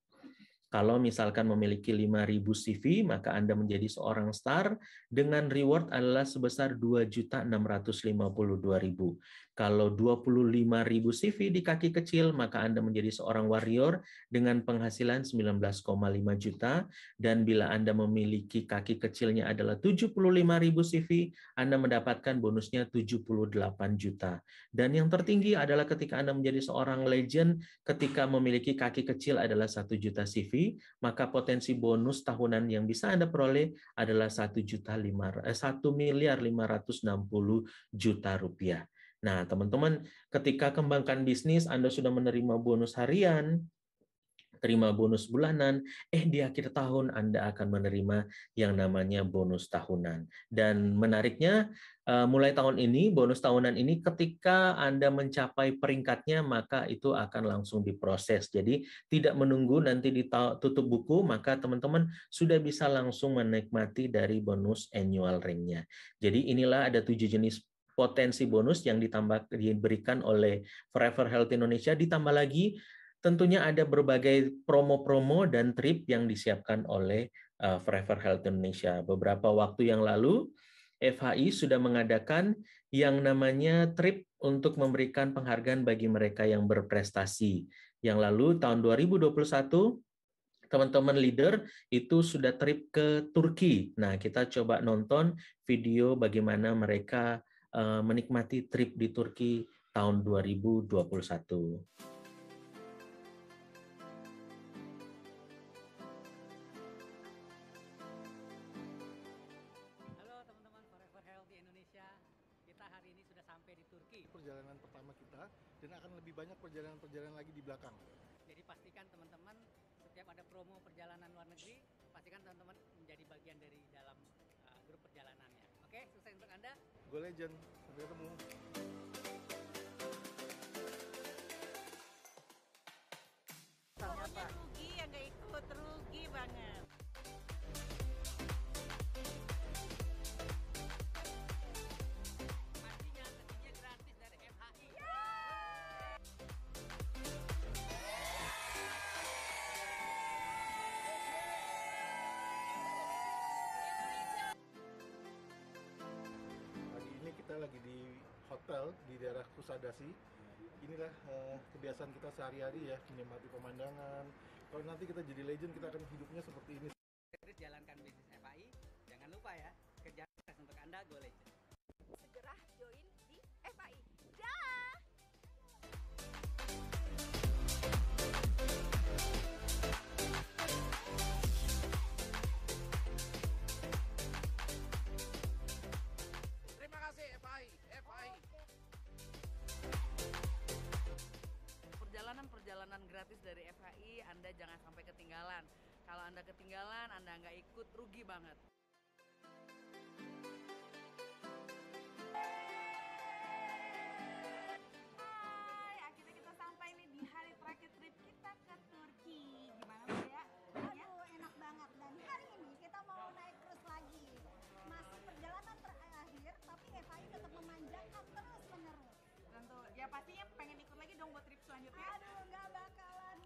Kalau misalkan memiliki 5.000 CV, maka Anda menjadi seorang star dengan reward adalah sebesar 2.652.000. Kalau 25.000 CV di kaki kecil, maka Anda menjadi seorang warrior dengan penghasilan 19,5 juta. Dan bila Anda memiliki kaki kecilnya adalah 75.000 CV, Anda mendapatkan bonusnya 78 juta. Dan yang tertinggi adalah ketika Anda menjadi seorang legend, ketika memiliki kaki kecil adalah 1 juta CV, maka potensi bonus tahunan yang bisa Anda peroleh adalah 1.560.000 rupiah. Nah, teman-teman, ketika kembangkan bisnis, Anda sudah menerima bonus harian, terima bonus bulanan, di akhir tahun Anda akan menerima yang namanya bonus tahunan. Dan menariknya, mulai tahun ini, bonus tahunan ini ketika Anda mencapai peringkatnya, maka itu akan langsung diproses. Jadi tidak menunggu nanti ditutup buku, maka teman-teman sudah bisa langsung menikmati dari bonus annual ring-nya. Jadi inilah ada 7 jenis potensi bonus yang diberikan oleh Forever Health Indonesia, ditambah lagi tentunya ada berbagai promo-promo dan trip yang disiapkan oleh Forever Health Indonesia. Beberapa waktu yang lalu, FHI sudah mengadakan yang namanya trip untuk memberikan penghargaan bagi mereka yang berprestasi. Yang lalu, tahun 2021, teman-teman leader itu sudah trip ke Turki. Nah, kita coba nonton video bagaimana mereka menikmati trip di Turki tahun 2021. Perjalanan pertama kita dan akan lebih banyak perjalanan-perjalanan lagi di belakang. Jadi pastikan teman-teman setiap ada promo perjalanan luar negeri, pastikan teman-teman menjadi bagian dari dalam grup perjalanannya. Oke, sukses untuk Anda. Go Legend, sampai ketemu. Pokoknya rugi yang nggak ikut, rugi banget. Pastinya tentunya gratis dari FHI. Pagi ini kita lagi di hotel di daerah Kusadasi. Inilah kebiasaan kita sehari-hari ya, menikmati pemandangan. Kalau nanti kita jadi legend, kita akan hidupnya seperti ini. Terus jalankan bisnis FHI. Jangan lupa ya, kerja keras untuk Anda, Go Legend. Segera join di FAI. Dah! Terima kasih FAI. Perjalanan gratis dari FHI, Anda jangan sampai ketinggalan. Kalau Anda ketinggalan, Anda nggak ikut, rugi banget. Hai, akhirnya kita sampai nih di hari terakhir trip kita ke Turki. Gimana Mbak ya? Aduh, enak banget. Dan hari ini kita mau naik cruise lagi. Masih perjalanan terakhir, tapi FAI tetap memanjakan terus-menerus. Tentu, ya pastinya pengen ikut lagi dong buat trip selanjutnya. Aduh, nggak bakalan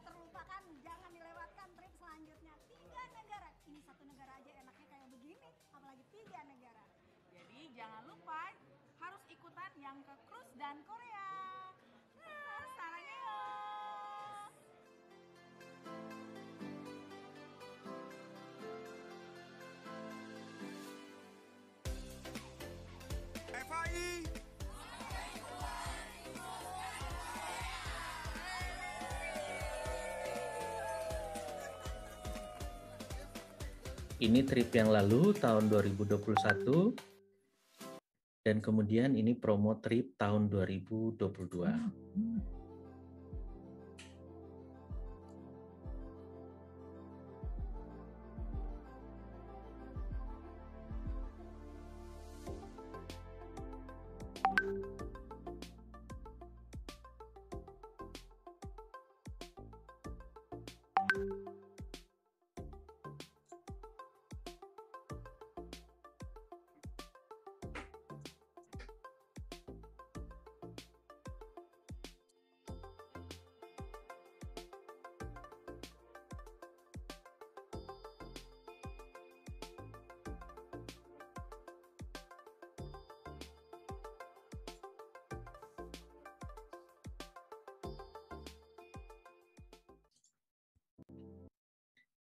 terlupakan. Jangan dilewatkan trip selanjutnya. 3 negara. Ini 1 negara aja enaknya kayak begini, apalagi 3 negara. Jadi jangan lupa harus ikutan yang ke cruise dan Korea. Nah, sarangnya. FAI. Ini trip yang lalu tahun 2021 dan kemudian ini promo trip tahun 2022.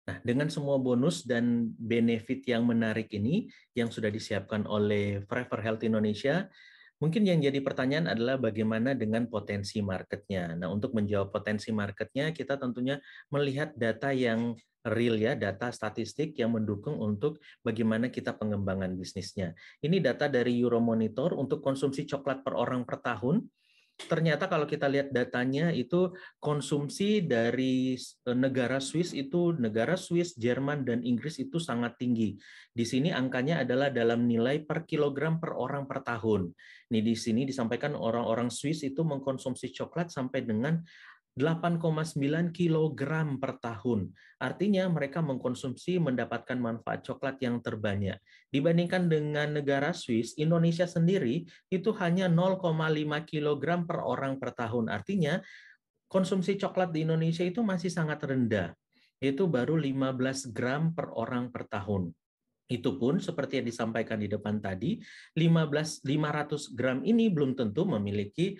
Nah, dengan semua bonus dan benefit yang menarik ini yang sudah disiapkan oleh Forever Health Indonesia, mungkin yang jadi pertanyaan adalah bagaimana dengan potensi marketnya. Nah, untuk menjawab potensi marketnya, kita tentunya melihat data yang real ya, data statistik yang mendukung untuk bagaimana kita pengembangan bisnisnya. Ini data dari Euromonitor untuk konsumsi coklat per orang per tahun. Ternyata kalau kita lihat datanya itu konsumsi dari negara Swiss, Jerman, dan Inggris itu sangat tinggi. Di sini angkanya adalah dalam nilai per kilogram per orang per tahun. Nih di sini disampaikan orang-orang Swiss itu mengkonsumsi coklat sampai dengan 8,9 kilogram per tahun. Artinya mereka mendapatkan manfaat coklat yang terbanyak. Dibandingkan dengan negara Swiss, Indonesia sendiri itu hanya 0,5 kilogram per orang per tahun. Artinya konsumsi coklat di Indonesia itu masih sangat rendah. Itu baru 15 gram per orang per tahun. Itu pun seperti yang disampaikan di depan tadi, 500 gram ini belum tentu memiliki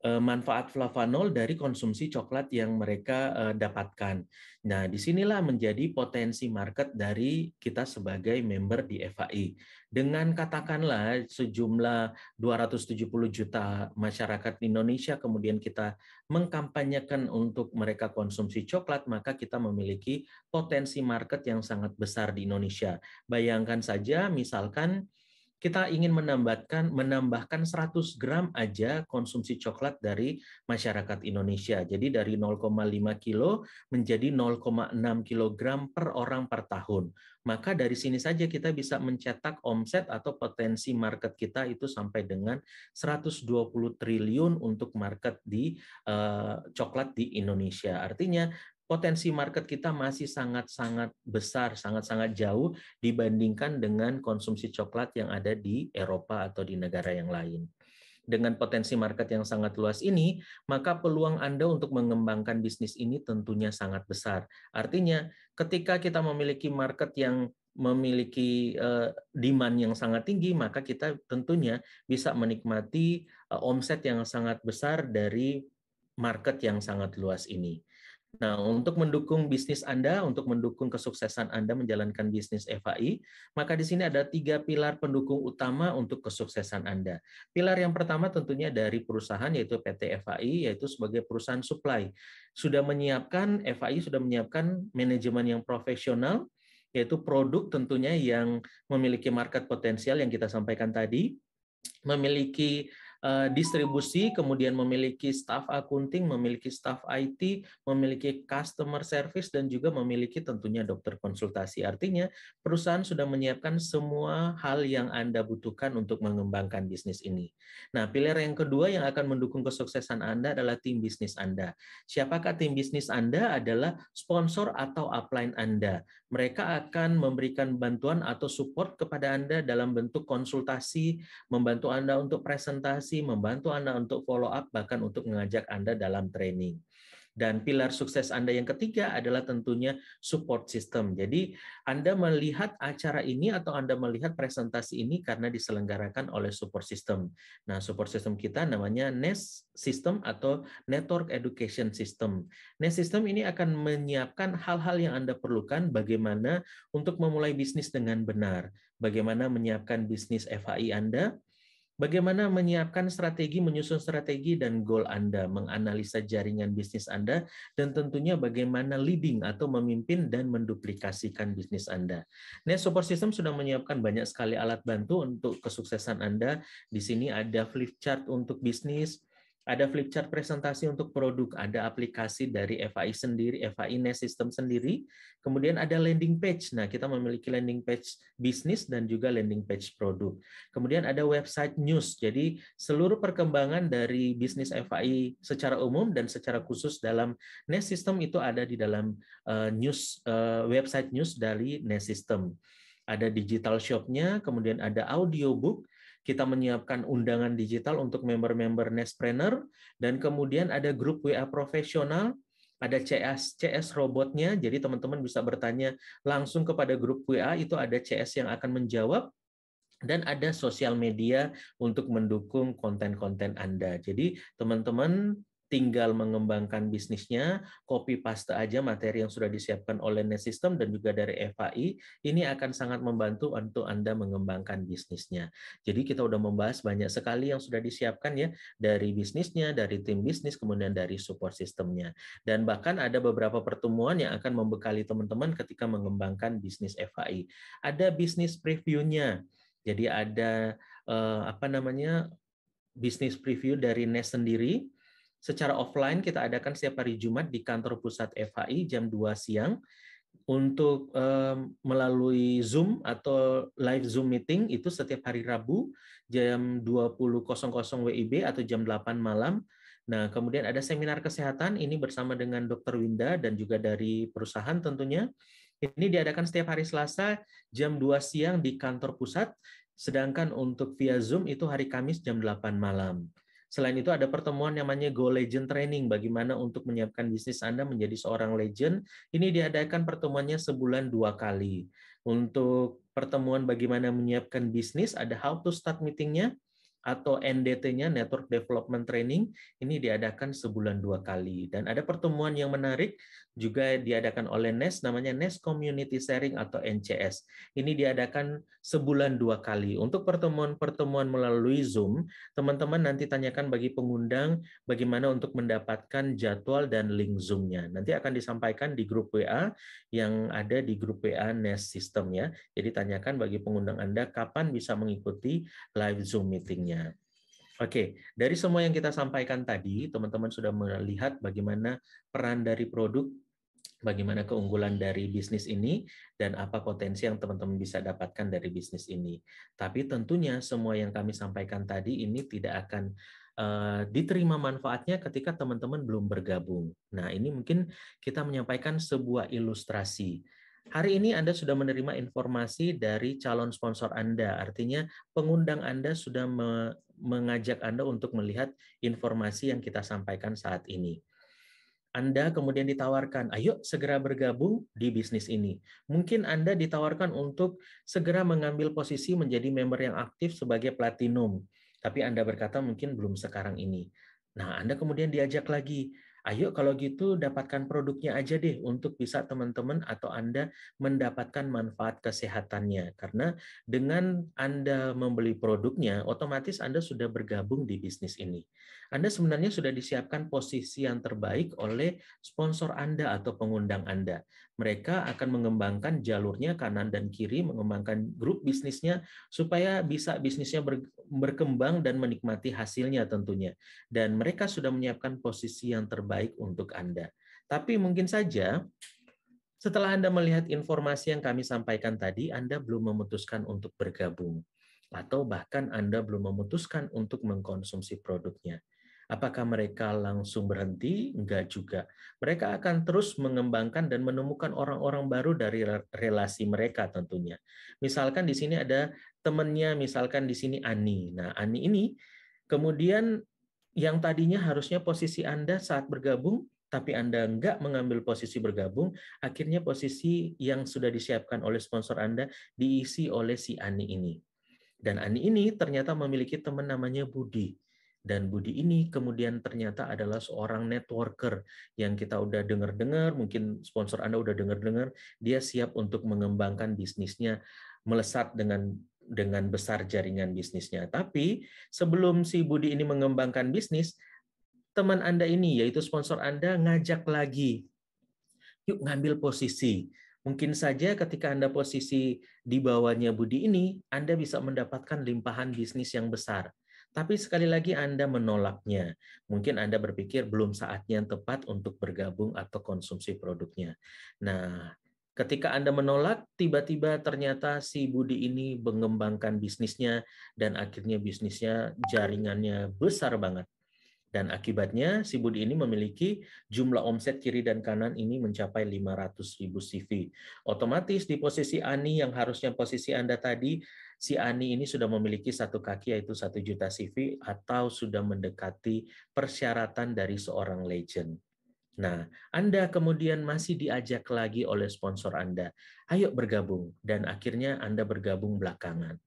manfaat flavanol dari konsumsi coklat yang mereka dapatkan. Nah, disinilah menjadi potensi market dari kita sebagai member di FAI. Dengan katakanlah sejumlah 270 juta masyarakat Indonesia, kemudian kita mengkampanyekan untuk mereka konsumsi coklat, maka kita memiliki potensi market yang sangat besar di Indonesia. Bayangkan saja, misalkan kita ingin menambahkan 100 gram aja konsumsi coklat dari masyarakat Indonesia. Jadi dari 0,5 kilo menjadi 0,6 kilogram per orang per tahun. Maka dari sini saja kita bisa mencetak omset atau potensi market kita itu sampai dengan 120 triliun untuk market di coklat di Indonesia. Artinya potensi market kita masih sangat-sangat besar, sangat-sangat jauh dibandingkan dengan konsumsi coklat yang ada di Eropa atau di negara yang lain. Dengan potensi market yang sangat luas ini, maka peluang Anda untuk mengembangkan bisnis ini tentunya sangat besar. Artinya, ketika kita memiliki market yang memiliki demand yang sangat tinggi, maka kita tentunya bisa menikmati omset yang sangat besar dari market yang sangat luas ini. Nah, untuk mendukung bisnis Anda, untuk mendukung kesuksesan Anda menjalankan bisnis FAI, maka di sini ada 3 pilar pendukung utama untuk kesuksesan Anda. Pilar yang pertama tentunya dari perusahaan, yaitu PT FAI, yaitu sebagai perusahaan supply. FAI sudah menyiapkan manajemen yang profesional, yaitu produk tentunya yang memiliki market potensial yang kita sampaikan tadi, memiliki distribusi, kemudian memiliki staf akunting, memiliki staf IT, memiliki customer service, dan juga memiliki tentunya dokter konsultasi. Artinya, perusahaan sudah menyiapkan semua hal yang Anda butuhkan untuk mengembangkan bisnis ini. Nah, pilar yang kedua yang akan mendukung kesuksesan Anda adalah tim bisnis Anda. Siapakah tim bisnis Anda? Adalah sponsor atau upline Anda. Mereka akan memberikan bantuan atau support kepada Anda dalam bentuk konsultasi, membantu Anda untuk presentasi, membantu Anda untuk follow up, bahkan untuk mengajak Anda dalam training. Dan pilar sukses Anda yang ketiga adalah tentunya support system. Jadi Anda melihat acara ini atau Anda melihat presentasi ini karena diselenggarakan oleh support system. Nah, support system kita namanya NES System atau Network Education System. NES System ini akan menyiapkan hal-hal yang Anda perlukan bagaimana untuk memulai bisnis dengan benar, bagaimana menyiapkan bisnis FAI Anda, bagaimana menyiapkan strategi, menyusun strategi dan goal Anda, menganalisa jaringan bisnis Anda, dan tentunya bagaimana leading atau memimpin dan menduplikasikan bisnis Anda. Nah, Support System sudah menyiapkan banyak sekali alat bantu untuk kesuksesan Anda. Di sini ada flip chart untuk bisnis, ada flip chart presentasi untuk produk, ada aplikasi dari FAI sendiri, FAI NES System sendiri, kemudian ada landing page. Nah, kita memiliki landing page bisnis dan juga landing page produk. Kemudian ada website news, jadi seluruh perkembangan dari bisnis FAI secara umum dan secara khusus dalam NES System itu ada di dalam website news dari NES System. Ada digital shop-nya, kemudian ada audiobook, kita menyiapkan undangan digital untuk member-member Nespreneur, dan kemudian ada grup WA profesional, ada CS robotnya, jadi teman-teman bisa bertanya langsung kepada grup WA, itu ada CS yang akan menjawab, dan ada sosial media untuk mendukung konten-konten Anda. Jadi teman-teman tinggal mengembangkan bisnisnya, copy paste aja materi yang sudah disiapkan oleh Nest System dan juga dari FAI, ini akan sangat membantu untuk Anda mengembangkan bisnisnya. Jadi kita udah membahas banyak sekali yang sudah disiapkan ya, dari bisnisnya, dari tim bisnis, kemudian dari support sistemnya. Dan bahkan ada beberapa pertemuan yang akan membekali teman-teman ketika mengembangkan bisnis FAI. Ada bisnis preview-nya. Jadi ada bisnis preview dari Nest sendiri. Secara offline kita adakan setiap hari Jumat di kantor pusat FHI jam 2 siang. Untuk melalui Zoom atau live Zoom meeting itu setiap hari Rabu jam 20.00 WIB atau jam 8 malam. Nah, kemudian ada seminar kesehatan ini bersama dengan Dr. Winda dan juga dari perusahaan tentunya. Ini diadakan setiap hari Selasa jam 2 siang di kantor pusat, sedangkan untuk via Zoom itu hari Kamis jam 8 malam. Selain itu ada pertemuan yang namanya Go Legend Training, bagaimana untuk menyiapkan bisnis Anda menjadi seorang legend. Ini diadakan pertemuannya sebulan 2 kali. Untuk pertemuan bagaimana menyiapkan bisnis, ada How to Start Meeting-nya, atau NDT-nya, Network Development Training, ini diadakan sebulan 2 kali. Dan ada pertemuan yang menarik, juga diadakan oleh Nest, namanya Nest Community Sharing atau NCS. Ini diadakan sebulan 2 kali. Untuk pertemuan-pertemuan melalui Zoom, teman-teman nanti tanyakan bagi pengundang bagaimana untuk mendapatkan jadwal dan link Zoom-nya. Nanti akan disampaikan di grup WA yang ada di grup WA Nest System ya. Jadi tanyakan bagi pengundang Anda kapan bisa mengikuti live Zoom meeting-nya. Oke, dari semua yang kita sampaikan tadi, teman-teman sudah melihat bagaimana peran dari produk, bagaimana keunggulan dari bisnis ini, dan apa potensi yang teman-teman bisa dapatkan dari bisnis ini. Tapi tentunya semua yang kami sampaikan tadi ini tidak akan diterima manfaatnya ketika teman-teman belum bergabung. Nah, ini mungkin kita menyampaikan sebuah ilustrasi. Hari ini Anda sudah menerima informasi dari calon sponsor Anda, artinya pengundang Anda sudah mengajak Anda untuk melihat informasi yang kita sampaikan saat ini. Anda kemudian ditawarkan, ayo segera bergabung di bisnis ini. Mungkin Anda ditawarkan untuk segera mengambil posisi menjadi member yang aktif sebagai platinum, tapi Anda berkata mungkin belum sekarang ini. Nah, Anda kemudian diajak lagi, ayo kalau gitu dapatkan produknya aja deh untuk bisa teman-teman atau Anda mendapatkan manfaat kesehatannya. Karena dengan Anda membeli produknya, otomatis Anda sudah bergabung di bisnis ini. Anda sebenarnya sudah disiapkan posisi yang terbaik oleh sponsor Anda atau pengundang Anda. Mereka akan mengembangkan jalurnya kanan dan kiri, mengembangkan grup bisnisnya supaya bisa bisnisnya berkembang dan menikmati hasilnya tentunya. Dan mereka sudah menyiapkan posisi yang terbaik untuk Anda. Tapi mungkin saja setelah Anda melihat informasi yang kami sampaikan tadi, Anda belum memutuskan untuk bergabung. Atau bahkan Anda belum memutuskan untuk mengkonsumsi produknya. Apakah mereka langsung berhenti? Enggak juga. Mereka akan terus mengembangkan dan menemukan orang-orang baru dari relasi mereka tentunya. Misalkan di sini ada temannya, misalkan di sini Ani. Nah, Ani ini kemudian yang tadinya harusnya posisi Anda saat bergabung, tapi Anda enggak mengambil posisi bergabung, akhirnya posisi yang sudah disiapkan oleh sponsor Anda diisi oleh si Ani ini. Dan Ani ini ternyata memiliki teman namanya Budi. Dan Budi ini kemudian ternyata adalah seorang networker yang kita udah dengar-dengar, mungkin sponsor Anda udah dengar-dengar, dia siap untuk mengembangkan bisnisnya, melesat dengan besar jaringan bisnisnya. Tapi sebelum si Budi ini mengembangkan bisnis, teman Anda ini, yaitu sponsor Anda, ngajak lagi, yuk ngambil posisi. Mungkin saja ketika Anda posisi di bawahnya Budi ini, Anda bisa mendapatkan limpahan bisnis yang besar. Tapi sekali lagi Anda menolaknya. Mungkin Anda berpikir belum saatnya yang tepat untuk bergabung atau konsumsi produknya. Nah, ketika Anda menolak, tiba-tiba ternyata si Budi ini mengembangkan bisnisnya dan akhirnya bisnisnya jaringannya besar banget. Dan akibatnya si Budi ini memiliki jumlah omset kiri dan kanan ini mencapai 500.000 CV. Otomatis di posisi Ani yang harusnya posisi Anda tadi, si Ani ini sudah memiliki satu kaki yaitu 1 juta CV atau sudah mendekati persyaratan dari seorang legend. Nah, Anda kemudian masih diajak lagi oleh sponsor Anda, ayo bergabung, dan akhirnya Anda bergabung belakangan.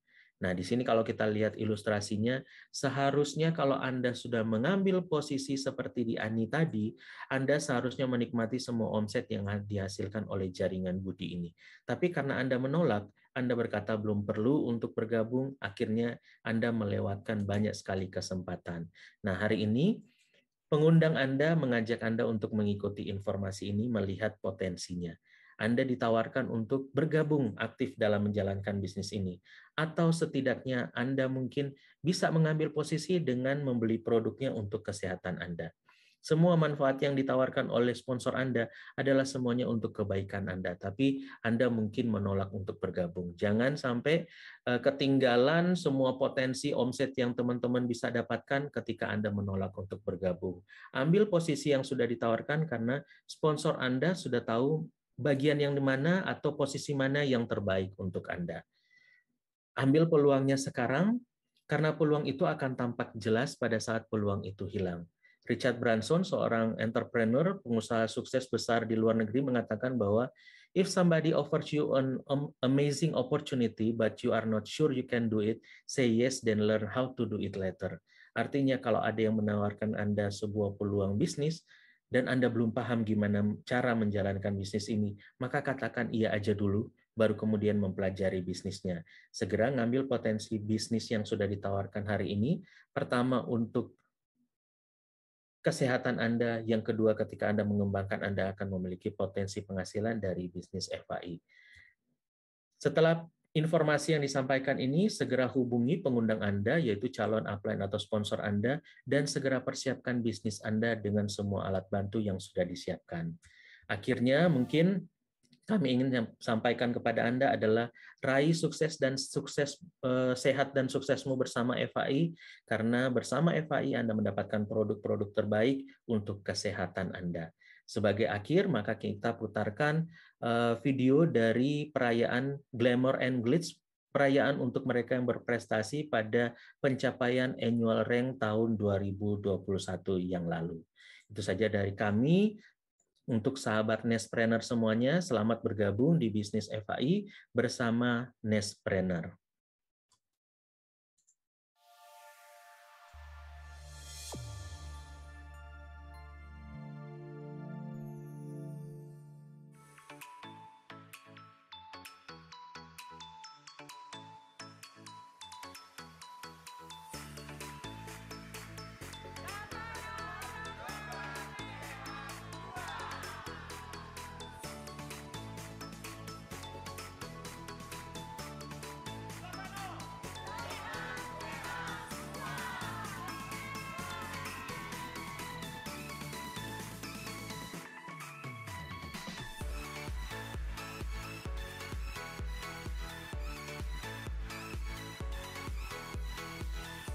Nah, di sini kalau kita lihat ilustrasinya, seharusnya kalau Anda sudah mengambil posisi seperti di Ani tadi, Anda seharusnya menikmati semua omset yang dihasilkan oleh jaringan Budi ini. Tapi karena Anda menolak, Anda berkata belum perlu untuk bergabung, akhirnya Anda melewatkan banyak sekali kesempatan. Nah, hari ini pengundang Anda mengajak Anda untuk mengikuti informasi ini, melihat potensinya. Anda ditawarkan untuk bergabung aktif dalam menjalankan bisnis ini. Atau setidaknya Anda mungkin bisa mengambil posisi dengan membeli produknya untuk kesehatan Anda. Semua manfaat yang ditawarkan oleh sponsor Anda adalah semuanya untuk kebaikan Anda, tapi Anda mungkin menolak untuk bergabung. Jangan sampai ketinggalan semua potensi omset yang teman-teman bisa dapatkan ketika Anda menolak untuk bergabung. Ambil posisi yang sudah ditawarkan karena sponsor Anda sudah tahu bagian yang di mana atau posisi mana yang terbaik untuk Anda. Ambil peluangnya sekarang, karena peluang itu akan tampak jelas pada saat peluang itu hilang. Richard Branson, seorang entrepreneur, pengusaha sukses besar di luar negeri, mengatakan bahwa if somebody offers you an amazing opportunity but you are not sure you can do it, say yes then learn how to do it later. Artinya kalau ada yang menawarkan Anda sebuah peluang bisnis dan Anda belum paham gimana cara menjalankan bisnis ini, maka katakan iya aja dulu, baru kemudian mempelajari bisnisnya. Segera ngambil potensi bisnis yang sudah ditawarkan hari ini. Pertama, untuk kesehatan Anda. Yang kedua, ketika Anda mengembangkan, Anda akan memiliki potensi penghasilan dari bisnis FAI. Setelah informasi yang disampaikan ini, segera hubungi pengundang Anda, yaitu calon upline atau sponsor Anda, dan segera persiapkan bisnis Anda dengan semua alat bantu yang sudah disiapkan. Akhirnya, mungkin kami ingin sampaikan kepada Anda adalah raih sukses dan sukses sehat dan suksesmu bersama FAI, karena bersama FAI Anda mendapatkan produk-produk terbaik untuk kesehatan Anda. Sebagai akhir, maka kita putarkan video dari perayaan Glamour and Glitz, perayaan untuk mereka yang berprestasi pada pencapaian annual rank tahun 2021 yang lalu. Itu saja dari kami. Untuk sahabat Nestpreneur semuanya, selamat bergabung di bisnis FAI bersama Nestpreneur.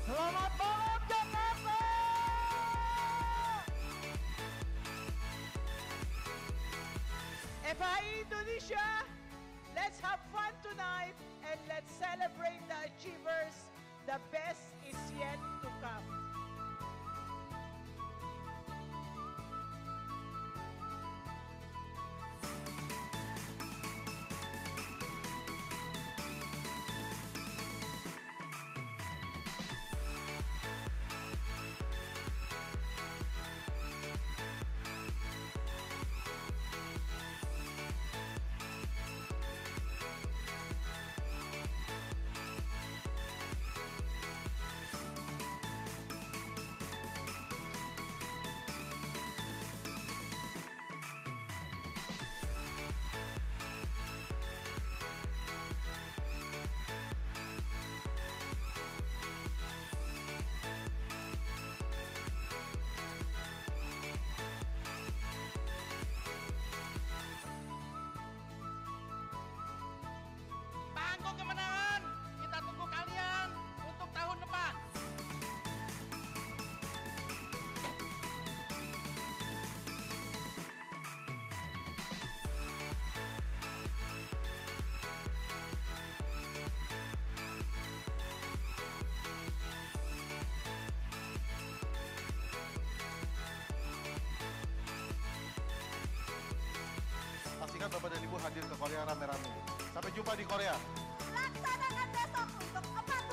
Selamat malam Jakarta! FAI Indonesia, let's have fun tonight and let's celebrate the achievers. The best is yet to come. Panggung kemenangan, kita tunggu kalian untuk tahun depan. Pastikan Bapak dan Ibu hadir ke Korea rame-rame. Sampai jumpa di Korea. Laksanakan besok untuk 4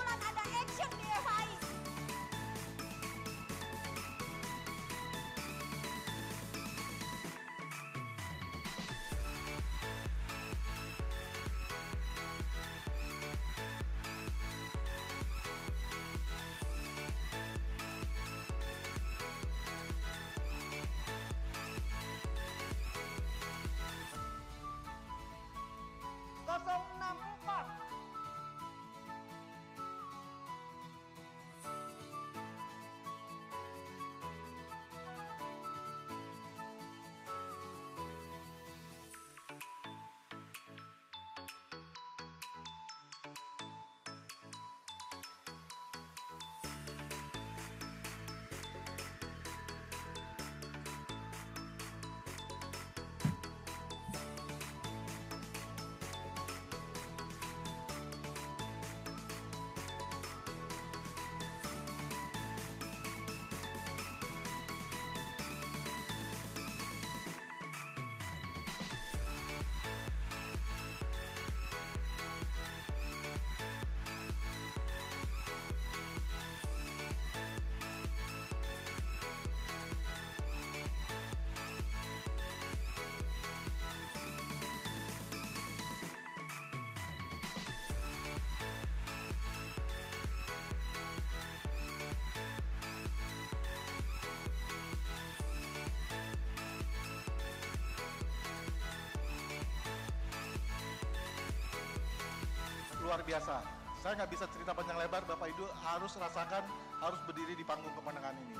luar biasa. Saya nggak bisa cerita panjang lebar, Bapak Ibu harus rasakan, harus berdiri di panggung kemenangan ini.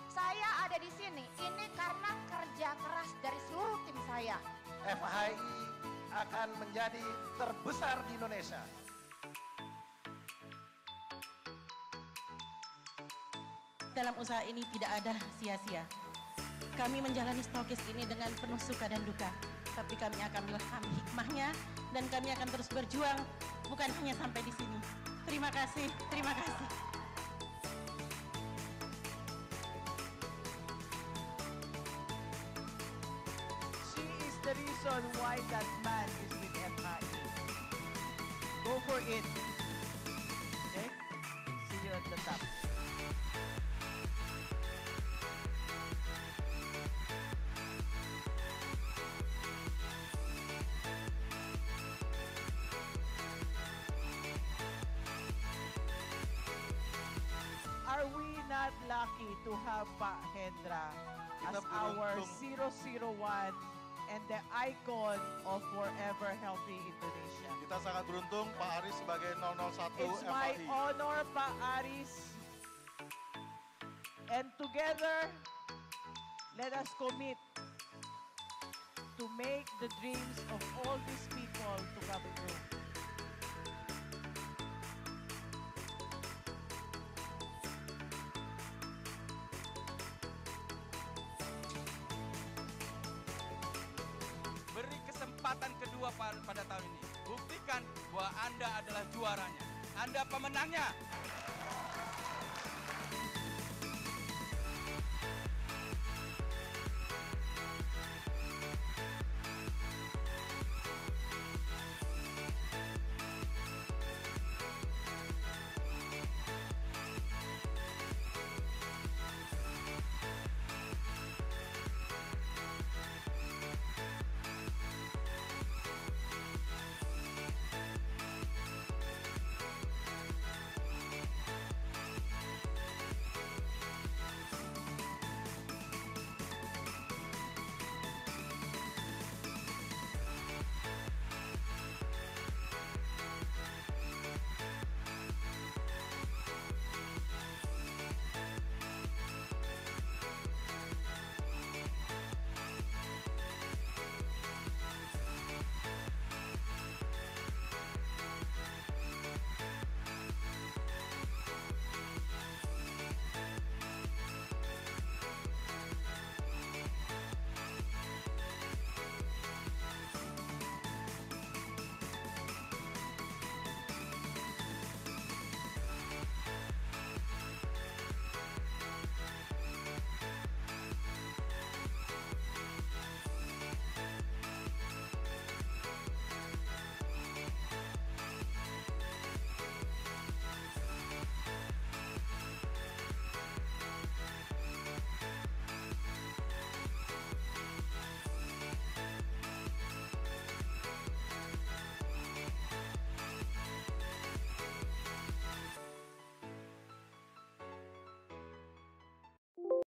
Saya ada di sini, ini karena kerja keras dari seluruh tim saya. FHI akan menjadi terbesar di Indonesia. Dalam usaha ini tidak ada sia-sia. Kami menjalani stokis ini dengan penuh suka dan duka. Tapi kami akan memahami hikmahnya dan kami akan terus berjuang, bukan hanya sampai di sini. Terima kasih, terima kasih. She is the reason why that man is with FHI. Go for it. Okay? See you at the top. Are we not lucky to have Pak Hendra as Kita our beruntung. 001 and the icon of Forever Healthy Indonesia? Kita sangat beruntung Pak Aris sebagai 001 It's my FHI. honor, Pak Aris. And together, let us commit to make the dreams of all these people to come true. Beri kesempatan kedua pada tahun ini. Buktikan bahwa Anda adalah juaranya. Anda pemenangnya.